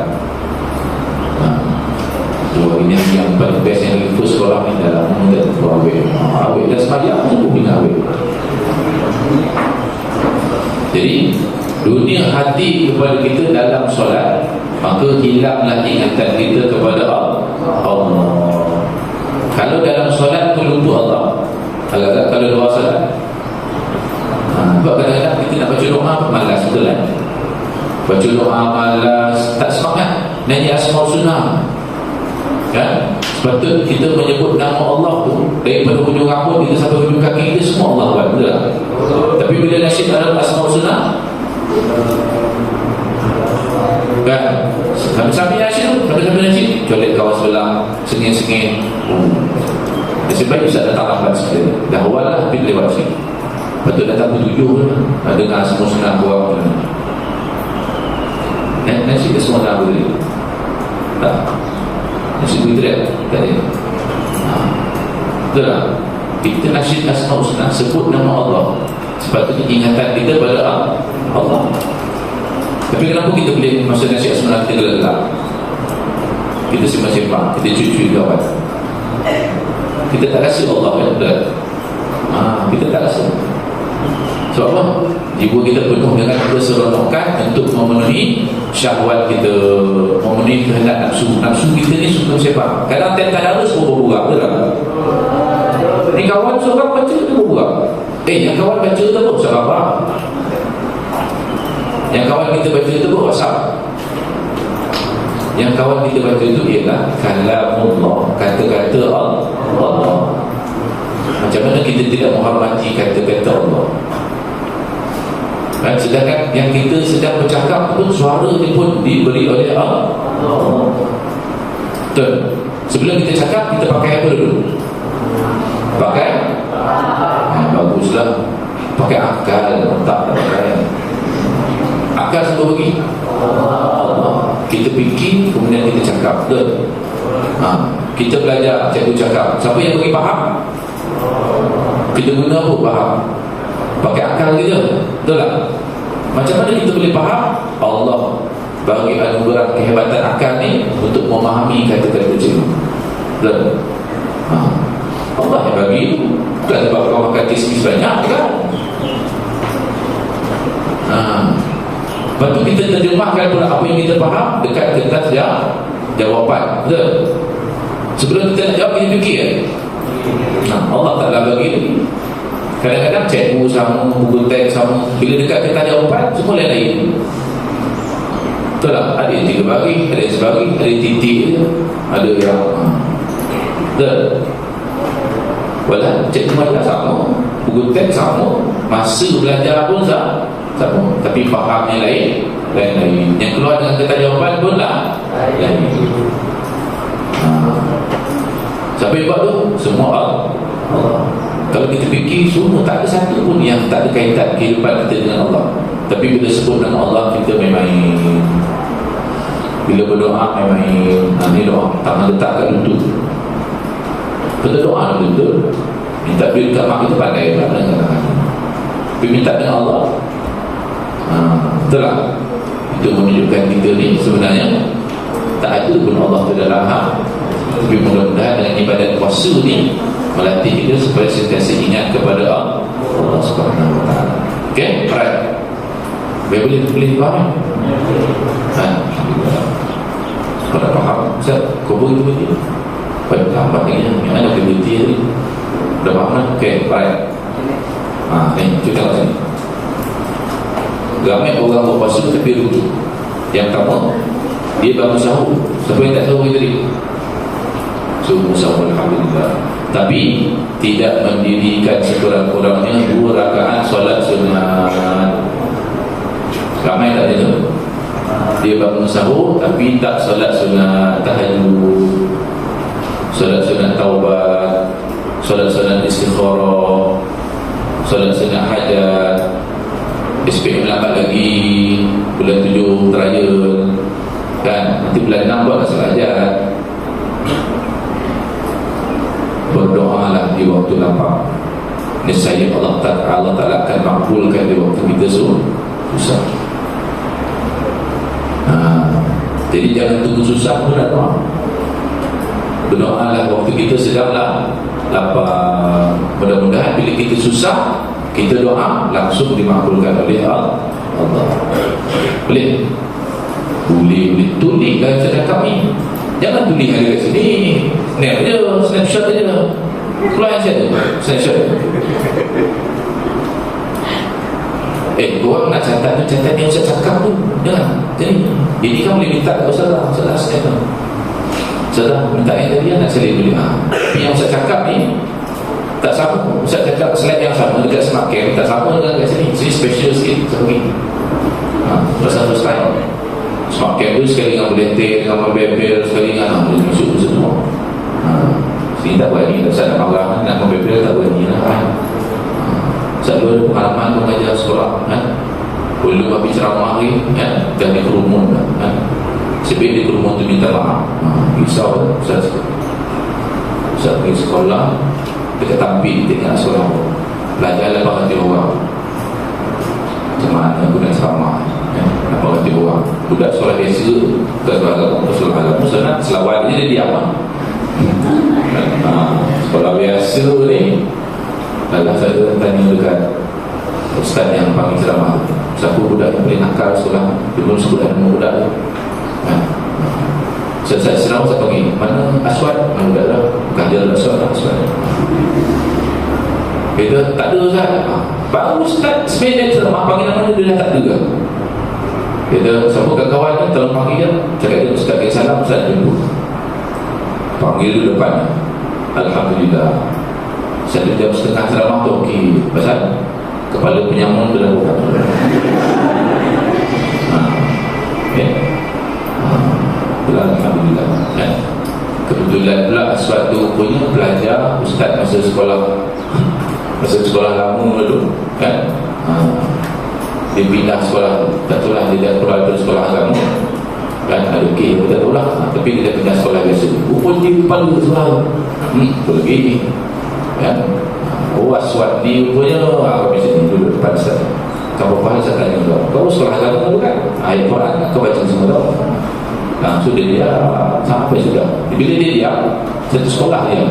Tu ini yang paling best yang kita sekolah ni dalam muda awet dan sembahyang tu ingat awet. Jadi dunia hati kepada kita dalam solat, maka hilanglah ingatan kita kepada Allah. Kalau dalam solat tu lupa Allah, agak-agak kalau luar solat, sebab kadang-kadang kita nak baca doa malas, betul kan? Baca doa malas, tak semangat. Nyanyi Asmaul Sunnah kan? Sebab tu kita menyebut nama Allah tu daripada hujung rambut kita sampai hujung kaki kita, semua Allah buat, betul tak? Tapi bila nasyid dalam Asmaul Sunnah kan, sambil-sambil nasyid, colet kawan sebelah, sengih-sengih. Nasib baik Ustaz datang lambat sekali, dah awal lah, tapi lewat sikit. Lepas tu datang pukul 7 dengar semua Sunnah buat nasyid ke semua tak boleh? Tak. Nasyid betul tak ada. Betul tak? Kita nasyid Asmaul Husna, sebut nama Allah, sepatutnya ingatan kita pada Allah. Tapi kenapa kita boleh masa nasyid Asmaul kita gelap? Kita sembang-sembang, kita cuci kawan, kita tak rasa Allah kan? Kita tak rasa. Sebab apa? Jiwa kita penuh dengan keseronokan untuk memenuhi syahwat kita, memenuhi kehendak nafsu. Nafsu kita ni suka sembang. Kadang tentang harus berbual, betul tak? Ni kawan seorang baca tu berbual. Yang kawan baca tu pun sahabat. Yang kawan kita baca tu pun WhatsApp. Yang kawan kita baca itu ialah kalamullah, kata-kata Allah. Macam mana kita tidak menghormati kata-kata Allah? Sedangkan yang kita sedang bercakap pun suara dia pun diberi oleh Allah. Betul. Sebelum kita cakap, kita pakai apa dulu? Pakai baguslah. Pakai akal, tak pakai akal. Siapa bagi? Allah. Kita fikir, kemudian kita cakap. Betul. Kita belajar, cikgu cakap, siapa yang bagi faham? Kita guna apa faham? Pakai akal kita. Betul tak? Macam mana kita boleh faham? Allah bagi anugerah kehebatan akal ni untuk memahami kata-kata cikgu. Betul? Allah yang bagi itu. Bukan sebab kau makan kismis banyak kan? Lepas tu kita terjemahkan pula apa yang kita faham dekat kertas jawapan. Betul? Sebelum kita nak jawab, kita fikir Allah Ta'ala bagi. Kadang-kadang cikgu sama, buku teks sama, bila dekat kertas jawapan, semua lain-lain. Betul tak? Ada yang 3 bagi, ada yang sebagi, ada yang titik je, ada yang betul. Walau cikgu malah sama, buku teks sama, masa belajar pun sama, tapi fahamnya lain. Yang keluar dengan kertas jawapan pun lah lain. Siapa yang buat tu? Semua Allah. Kalau kita fikir, semua tak ada satu pun yang tak ada kaitan kehidupan kita dengan Allah. Tapi bila sebut dengan Allah, kita main-main. Bila berdoa, main-main. Ni doa, tangan letak kat lutut. Betul doa betul. Minta duit kat mak kita pandai pula dengan tangan. Tapi minta dengan Allah, betul tak? Itu menunjukkan kita ni sebenarnya tak ada pun Allah tu dalam hal. Tapi mudah-mudahan dengan ibadat puasa ni melatih kita supaya sentiasa ingat kepada Allah Subhanahu Wa Taala. Okey, alright. Boleh faham? Alhamdulillah. Kau dah faham? Ustaz, kau boleh begitu? Baik, tambah lagi yang ada kebetulan ni. Dah faham dah? Okey, alright. Ni, kita kat sini. Ramai orang berpuasa tapi rujuk. Yang pertama, dia bangun sahur. Siapa yang tak sahur tadi? Subuh sahur, alhamdulillah. Tapi tidak mendirikan sekurang-kurangnya 2 rakaat solat sunat. Ramai tak ada tu? Dia bangun sahur tapi tak solat sunat tahajud, solat sunat taubat, solat sunat istikharah, solat sunat hajat. SPM lambat lagi, bulan 7 trial kan, nanti bulan 6 buat solat hajat. Berdoalah di waktu lapang, nescaya Allah Ta'ala akan makbulkan di waktu kita susah. Jadi jangan tunggu susah pun nak doa. Berdoalah waktu kita sedanglah lapang. Mudah-mudahan bila kita susah, kita doa langsung dimakbulkan oleh Allah. Boleh? Boleh tuliskan sedekah kami. Jangan tulis ada kat sini. Snap je, snapshot je. Keluar yang saya tu, snapshot. Korang nak catat yang Ustaz cakap tu. Jangan. Jadi kamu boleh minta kat Ustaz lah. Ustaz snap tu. Ustaz minta yang tadi nak selip boleh. Tapi yang Ustaz cakap ni tak sama. Ustaz cakap slide yang sama dekat smart cam, tak sama dengan kat sini. Sini special sikit. Sekali satu slide smart cam tu sekali dengan boleh take, dengan membebel, sekali dengan boleh masuk semua. Sini tak berani. Ustaz nak marah, nak membebel tak berani lah. Ustaz dulu ada pengalaman mengajar sekolah belum habis ceramah hari dan dikerumun sebab dikerumun tu minta maaf. Risau Ustaz pergi sekolah dekat Tampin, tengok sekolah belajar lepas hati orang. Macam mana aku nak ceramah lepas hati orang. Budak sekolah biasa ke sekolah agama senang selawat je dia diam. Sekolah biasa ni dalam saya tanya dekat ustaz yang panggil ceramah, siapa budak yang paling nakal sekolah? Dia belum sekolah dengan budak tu. Saya ceramah, saya panggil, mana Aswad? Mana budak tu? Bukan dia lah Aswad lah, Aswad. Dia tak ada Ustaz. Baru Ustaz sebenarnya ceramah panggil nama dia dah tak ada. Dia siapa kawan ni tolong panggil dia. Cakap dia Ustaz kata salam, Ustaz jumpa. Panggil dia depan. Alhamdulillah. 1 jam setengah ceramah tu okey. Pasal kepala penyamun tu dah bukan. Alhamdulillah. Kebetulan pula suatu punya pelajar ustaz masa sekolah lama dulu kan, dia pindah sekolah, tak tahu lah dia dah keluar dari sekolah agama kan, ada kes tak tahu lah, tapi dia dah pindah sekolah biasa. Rupanya dia kepala sekolah boleh gini kan. Aswad ni rupanya aku bisa ni dulu depan saya. Kau faham saya tanya kau sekolah agama dulu kan, ayat Quran kau baca semua tau. So dia sampai sudah. Bila dia diam, satu sekolah dia.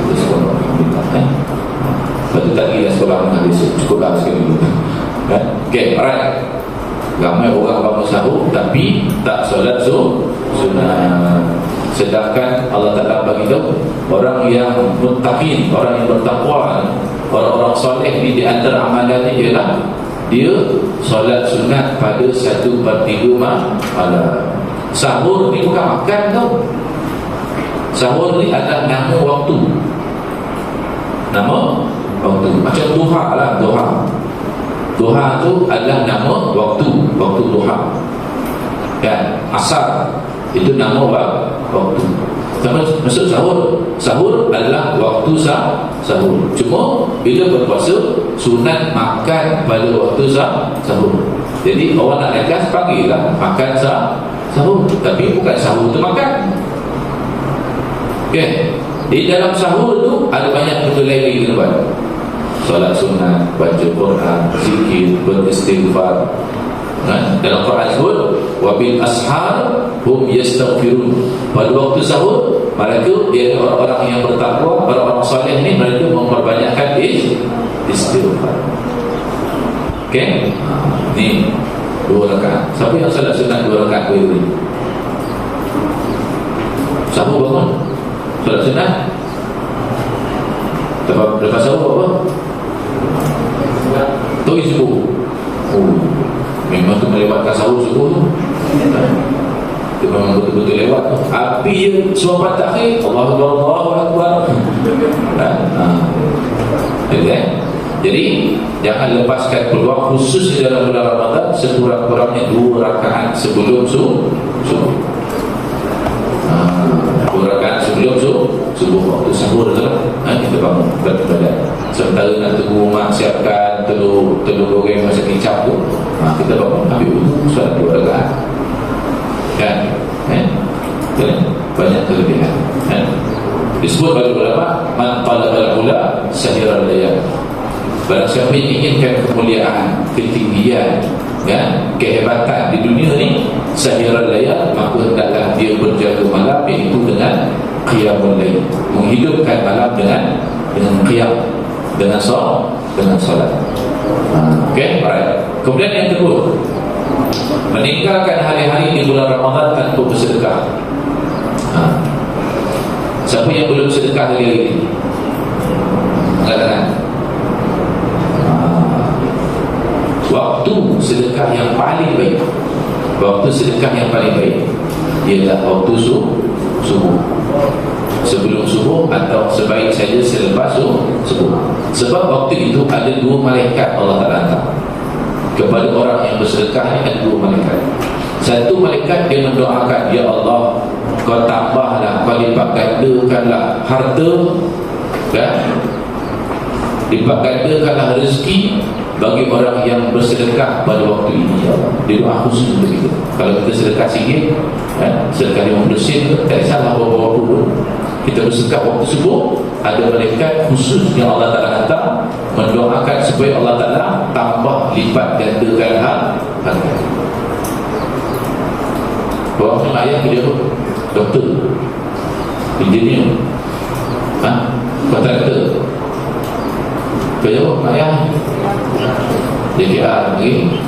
Satu sekolah kan. Lepas tu tak kira sekolah habis, cukup lah sekali dulu kan. Okay, alright. Ramai orang bangun sahur tapi tak solat sunnah. Sedangkan Allah Ta'ala bagi tahu orang yang muttaqin, orang yang bertakwa, orang-orang soleh ni di antara amalannya ialah dia solat sunat pada 1/3 malam. Sahur ni bukan makan tau. Sahur ni adalah nama waktu. Nama waktu. Macam duha lah, duha. Duha tu adalah nama waktu, waktu duha. Dan asar itu nama waktu. Sama maksud sahur. Sahur adalah waktu sahur. Cuma bila berpuasa sunat makan pada waktu sahur. Jadi orang nak lekas panggillah makan sahur, tapi bukan sahur tu makan. Okay. Di dalam sahur tu ada banyak benda lain lagi kita buat. Solat sunat, baca Quran, zikir, beristighfar. Dalam Quran sebut wabil ashar hum yastaghfirun. Pada waktu sahur mereka, dia orang-orang yang bertakwa, orang-orang soleh ni, mereka memperbanyakkan istighfar. Okey, ni 2 rakaat. Siapa yang solat sunat 2 rakaat ni? Sahur bangun solat sunat. Lepas sahur apa? Tuis subuh. Memang tu melewatkan sahur subuh tu. Itu memang betul-betul lewat tu. Api je suapan takhir, Allahu Akbar, Allahu Akbar. Jadi jangan lepaskan peluang, khusus di dalam bulan Ramadan, sekurang-kurangnya 2 rakaat sebelum subuh. 2 rakaat sebelum subuh, waktu sahur tu lah. Kita bangun beribadat. Sementara nak tunggu mak siapkan telur goreng macam kicap tu, kita bangun ambil wudu, solat 2 rakaat kan. Banyak kelebihan kan. Disebut pada ulama, man talabal ula sahiral layal. Barang siapa yang inginkan kemuliaan, ketinggian, kehebatan di dunia ni, sahiral layal, maka hendaklah dia berjaga malam, iaitu dengan qiyamul lail, menghidupkan malam dengan qiyam, dengan solat. Okey, alright. Kemudian yang kedua, meninggalkan hari-hari di bulan Ramadan tanpa bersedekah. Siapa yang belum sedekah hari-hari ini? Katakan. Waktu sedekah yang paling baik, waktu sedekah yang paling baik ialah waktu subuh. Sebelum subuh atau sebaik saja selepas subuh. Sebab waktu itu ada 2 malaikat Allah Ta'ala hantar kepada orang yang bersedekah ni. Ada 2 malaikat. Satu malaikat dia mendoakan, ya Allah, kau tambahlah, kau lipat gandakanlah harta, kan? Lipat gandakanlah rezeki bagi orang yang bersedekah pada waktu ini, ya Allah. Dia doa khusus untuk kita. Kalau kita sedekah sikit, sedekah 50 sen, tak salah berapa pun. Kita bersedekah waktu subuh, ada malaikat khusus yang Allah Ta'ala hantar mendoakan supaya Allah Ta'ala tambah lipat gandakan harta. Bawa ayah dia apa? Doktor, engineer, kontraktor. Kerja apa ayah? DKR lagi,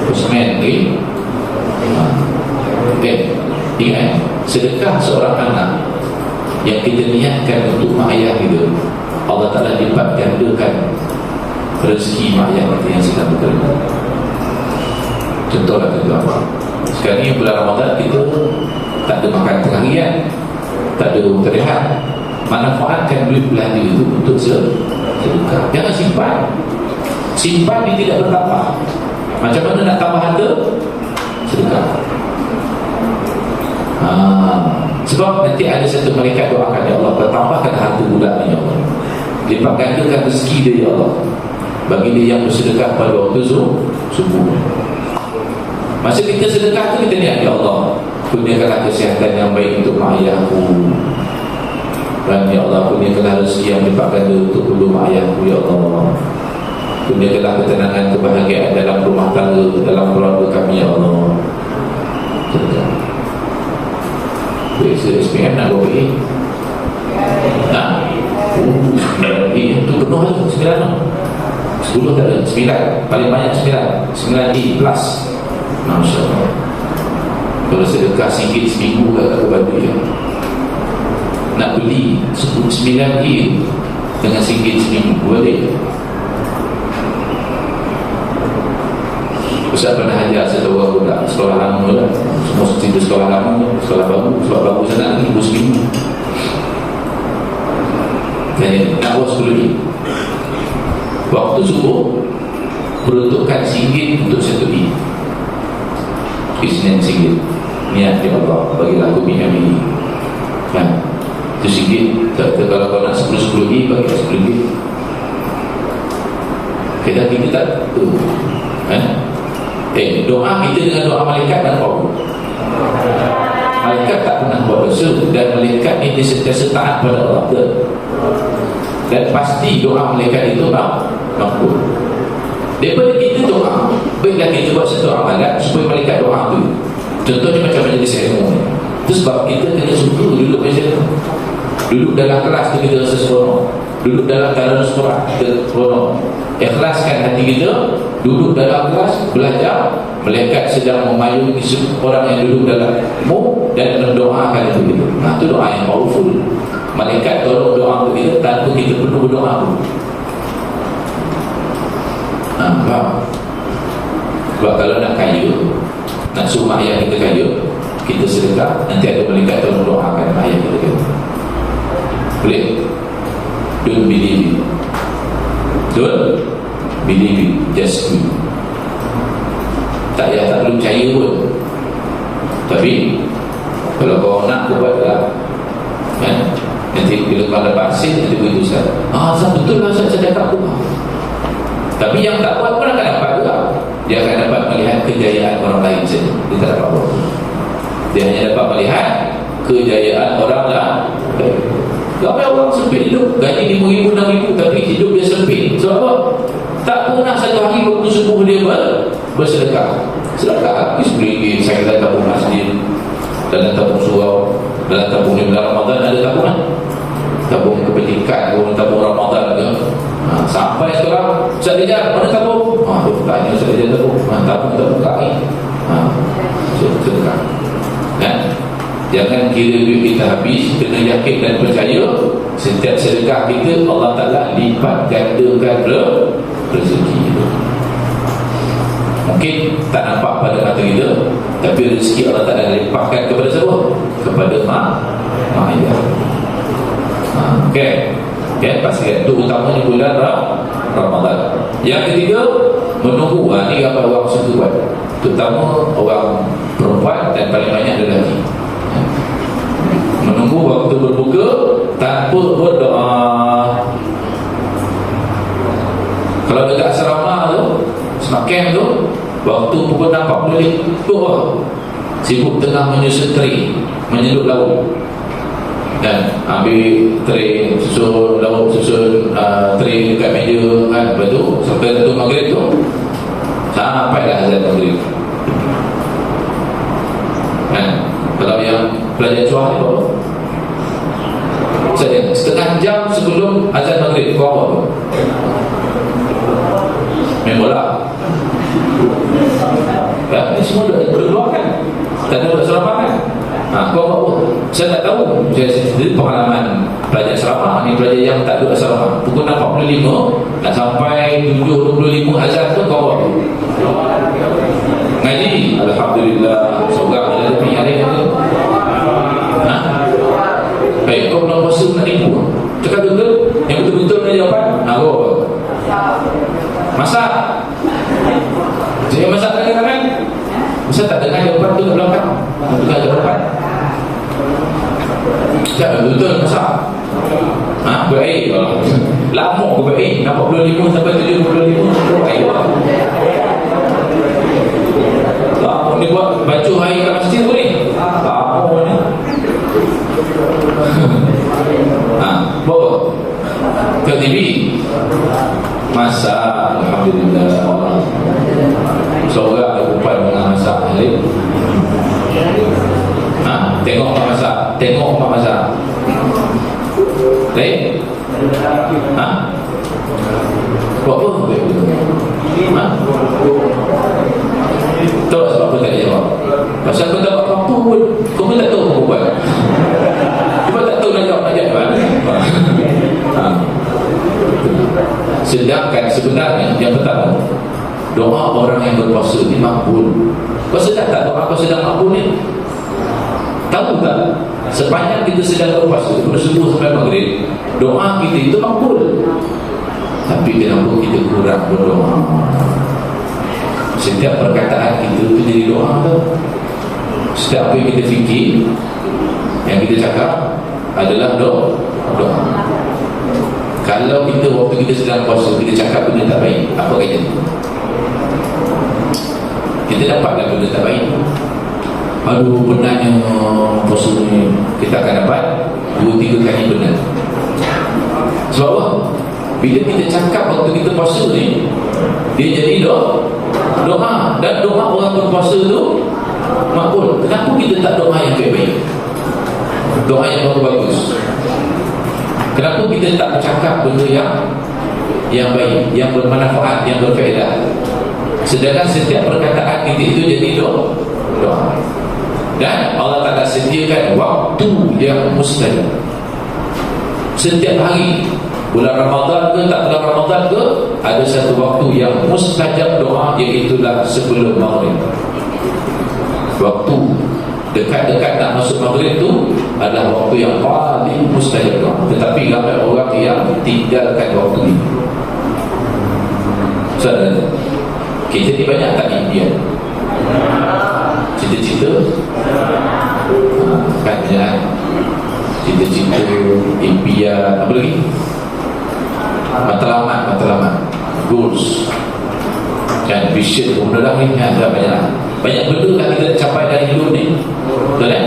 Usman lagi. Okay, ingat, sedekah seorang anak yang kita niatkan untuk mak ayah kita, Allah Ta'ala lipat gandakan rezeki mak ayah kita yang sedang bekerja. Contohlah kita apa? Sekarang ni bulan Ramadan kita tak ada makan tengah hari kan, tak ada terlihat. Manfaatkan duit belanja itu untuk sedekah. Jangan simpan. Simpan dia tidak bertambah. Macam mana nak tambah harta? Sedekah. Sebab nanti ada satu malaikat doakan, ya Allah, bertambahkan harta budak ni, ya Allah, lipat gandakan rezeki dia, ya Allah, bagi dia yang bersedekah pada waktu subuh. Masa kita sedekah tu kita niat, ya Allah, kurniakanlah kesihatan yang baik untuk mak ayahku, dan ya Allah, kurniakanlah rezeki yang lipat ganda untuk kedua mak ayahku, ya Allah, kurniakanlah ketenangan, kebahagiaan dalam rumah tangga, dalam keluarga kami, ya Allah. Sedekah. SPM nak berapa A? Itu penuh tu 9 lah. 10 tak ada, 9. Paling banyak 9 A plus. Masya Allah. Kalau sedekah RM1 seminggu kat bantu ya. Nak beli 9 A dengan RM1 seminggu boleh. Ustaz pernah ajar satu orang budak sekolah lama lah. Semua cerita sekolah lama, sekolah baru, sekolah baru sangat ni, RM1,000. Dan nak buat 10 A. Waktu subuh peruntukkan RM1 untuk 1 A. Isnin RM1. Niat ya Allah, bagilah aku minyak ini. Kan? Itu RM1. Kalau kau nak 10 A, bagi 10 A. Kita tak tu. Doa kita dengan doa malaikat dan kau. Malaikat tak pernah buat dosa, dan malaikat ini sentiasa taat pada Allah. Dan pasti doa malaikat itu makbul. Daripada kita doa, baiklah kita buat satu amalan supaya malaikat doa tu. Contohnya macam majlis ilmu. Itu sebab kita kena suka duduk macam tu. Duduk dalam kelas tu kita rasa seronok. Duduk dalam dalam sekolah kita seronok. Ikhlaskan hati kita. Duduk dalam kelas belajar, malaikat sedang memayungi orang yang duduk dalam mu dan mendoakan itu kita. Itu doa yang powerful. Malaikat tolong doa untuk kita tanpa kita perlu berdoa pun. Faham? Sebab kalau nak kaya, nak suruh mak ayah kita kaya, kita sedekah, nanti ada malaikat tolong doakan mak ayah kita kaya. Boleh? Don't believe it. Don't believe it, just do. Tak perlu percaya pun. Tapi kalau kau nak, kau buatlah. Kan? Nanti bila kau dapat hasil, nanti begitu Ustaz. Betul lah Ustaz, saya dapat pun. Tapi yang tak buat pun akan dapat juga. Dia akan dapat melihat kejayaan orang lain saja. Dia tak dapat buat. Dia hanya dapat melihat kejayaan orang lain. Ramai orang sempit hidup, gaji RM5,000, RM6,000, tapi hidup dia sempit. Sebab apa? Tak pernah satu hari waktu subuh dia bersedekah. Sedekah RM10, saya kata tabung masjid, dalam tabung surau, dalam tabung di bulan Ramadan ada tabungan. Tabung kepentingan, tabung Ramadan ke. Sampai sekarang Ustaz Rijal, mana tabung? Dia tanya Ustaz Rijal tabung. Tabung tak buka ni. Sedekah. Kan? Jangan kira duit kita habis, kena yakin dan percaya setiap sedekah kita Allah Ta'ala lipat gandakan rezeki. Mungkin tak nampak pada mata kita, tapi rezeki Allah Ta'ala lipatkan kepada siapa? Kepada mak ayah. Okay. Pastikan itu utamanya bulan Ramadan. Yang ketiga, menunggu. Ini gambar orang suka buat, terutama orang perempuan dan paling banyak lelaki. Menunggu waktu berbuka tanpa berdoa. Kalau dekat asrama tu, semakin tu, waktu pukul 6.45 tu sibuk tengah menyusun tray, menyelut lauk. Dan ambil tray, susun lauk, susun tray dekat meja kan. Lepas tu sampai satu maghrib tu, sampai dah azan maghrib kan. Kalau yang pelajar cuah ni apa? Saya setengah jam sebelum azan maghrib kau apa? Main bola. Ini semua dah berdoa kan? Tak ada asrama kan? Kau apa? Saya tak tahu. Saya sendiri pengalaman pelajar asrama ni, pelajar yang tak ada asrama. Pukul 6.45 nak sampai 7.25 azan tu kau apa? Ngaji. Alhamdulillah. Seorang ada lebih hari tu. Baik, kau belum puasa nak tipu. Cakap betul. Yang betul-betul punya jawapan. Kau apa? Masak. Jadi masak tak dengar kan? Masak tak dengar jawapan tu kat belakang. Dengar jawapan. Tak betul masak. Berair lama ke berair 45 sampai 75 berair. Lama ni buat baju air kat masjid pun ni. Lama ni. Bawa ke TV masak, alhamdulillah. Seorang perempuan dengan masak Halil. Tengok mak masak. Tengok mak masak. Baik? Buat apa? Tahu sebab apa tak jawab? Pasal kau tak buat apa-apa pun, kau pun tak tahu apa buat. Cuma tak tahu nak jawab Sedangkan sebenarnya yang pertama, doa orang yang berpuasa ni makbul. Kau sedar tak doa kau sedang makbul ni? Tahu tak? Sepanjang kita sedang berpuasa dari subuh sampai maghrib, doa kita itu makbul. Tapi kenapa kita kurang berdoa? Setiap perkataan kita itu jadi doa tau. Setiap apa yang kita fikir, yang kita cakap adalah doa. Kalau kita waktu kita sedang puasa, kita cakap benda tak baik, apa kata? Kita dapatlah benda tak baik. Aduh, benarnya puasa ni kita akan dapat 2-3 kali benar. Sebab apa? Bila kita cakap waktu kita puasa ni, dia jadi doa. Dan doa orang berpuasa tu makbul. Kenapa kita tak doa yang baik-baik? Doa yang bagus. Kenapa kita tak bercakap benda yang baik, yang bermanfaat, yang berfaedah? Sedangkan setiap perkataan kita itu jadi doa. Dan Allah Ta'ala sediakan waktu yang mustajab. Setiap hari, bulan Ramadan ke tak bulan Ramadan ke, ada satu waktu yang mustajab doa, iaitulah sebelum maghrib. Waktu dekat-dekat nak masuk maghrib tu adalah waktu yang paling mustajab doa. Tetapi ramai orang yang tinggalkan waktu ini. Saudara, kita ni banyak tak impian? Cita-cita kan jangan cita-cita, impian, apa lagi? Matlamat goals kan, vision pun dah ni ada banyak benda kan kita nak capai dalam hidup ni. Betul kan?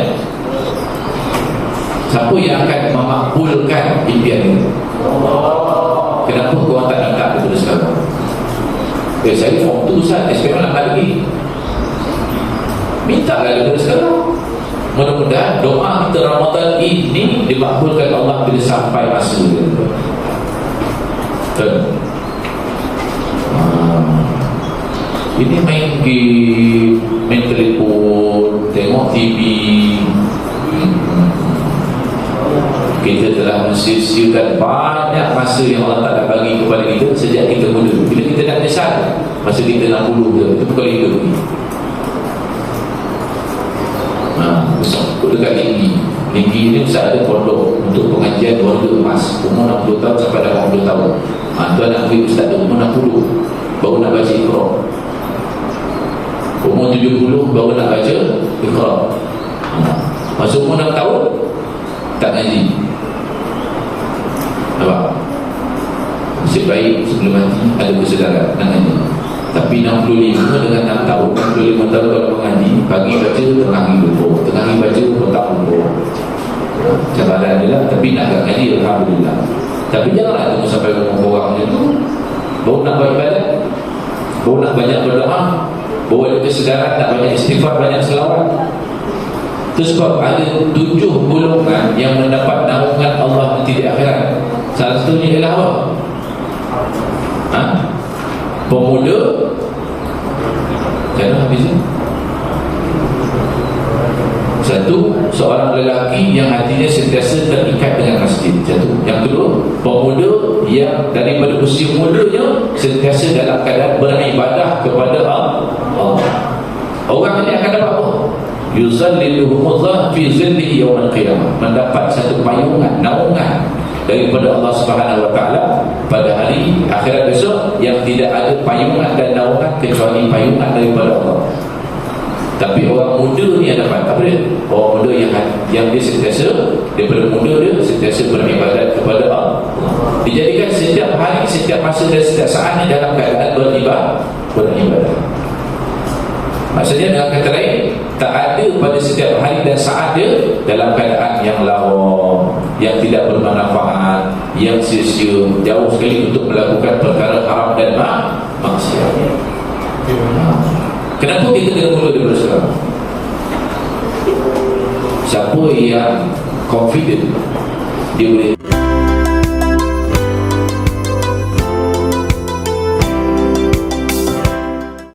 Siapa yang akan memakbulkan impian ini? Kenapa korang tak minta daripada sekarang? Saya form tu Ustaz, SPM lambat lagi. Minta lah daripada sekarang. Mudah-mudahan doa kita Ramadan ini dimakbulkan Allah bila sampai masa dia. Ini main game, main telefon, tengok TV, kita telah mensia-siakan banyak masa yang Allah Ta'ala bagi kepada kita sejak kita muda. Bila kita nak menyesal masa kita 60 je, itu bukan hidup ni. Besar dekat tinggi ni bisa ada pondok untuk pengajian keluarga emas, umur 60 tahun sampai 80 tahun. Tu anak murid ustaz tu umur 60 baru nak baca Iqra, umur 70 baru nak baca Iqra. Masa umur 6 tahun tak ngaji. Nampak? Nasib baik sebelum mati ada kesedaran nak ngaji. Tapi 65 dengan 6 tahun 65 tahun kalau mengaji, pagi baca, tengah hidup, tengah hari baca, petang hidup. Cabaran dia lah. Tapi nak agak ngaji, alhamdulillah. Tapi janganlah tunggu sampai umur orang macam tu baru nak buat ibadat, baru nak banyak berdoa, baru ada kesedaran, nak banyak istighfar, banyak selawat. Itu sebab ada 7 golongan yang mendapat naungan Allah nanti di akhirat. Salah satunya ialah apa? Pemuda. Jangan habis ni. Satu, seorang lelaki yang hatinya sentiasa terikat dengan masjid. Satu. Yang kedua, pemuda yang daripada usia mudanya sentiasa dalam keadaan beribadah kepada Allah. Orang ini akan dapat apa? Yuzallilluhumullah fi zillihi yawmal qiyamah. Mendapat satu payungan, naungan daripada Allah Subhanahu wa taala pada hari akhirat besok yang tidak ada payungan dan naungan kecuali payungan daripada Allah. Tapi orang muda ni dapat apa dia? Orang muda yang dia sentiasa, daripada muda dia sentiasa beribadat kepada Allah. Dijadikan setiap hari, setiap masa dan setiap saat ni dalam keadaan beribadat. Maksudnya dengan kata lain, tak ada pada setiap hari dan saat dia dalam keadaan yang lawak, yang tidak bermanfaat, yang sia-sia, jauh sekali untuk melakukan perkara haram dan maksiat. Kenapa kita kena mula daripada sekarang? Siapa yang confident dia boleh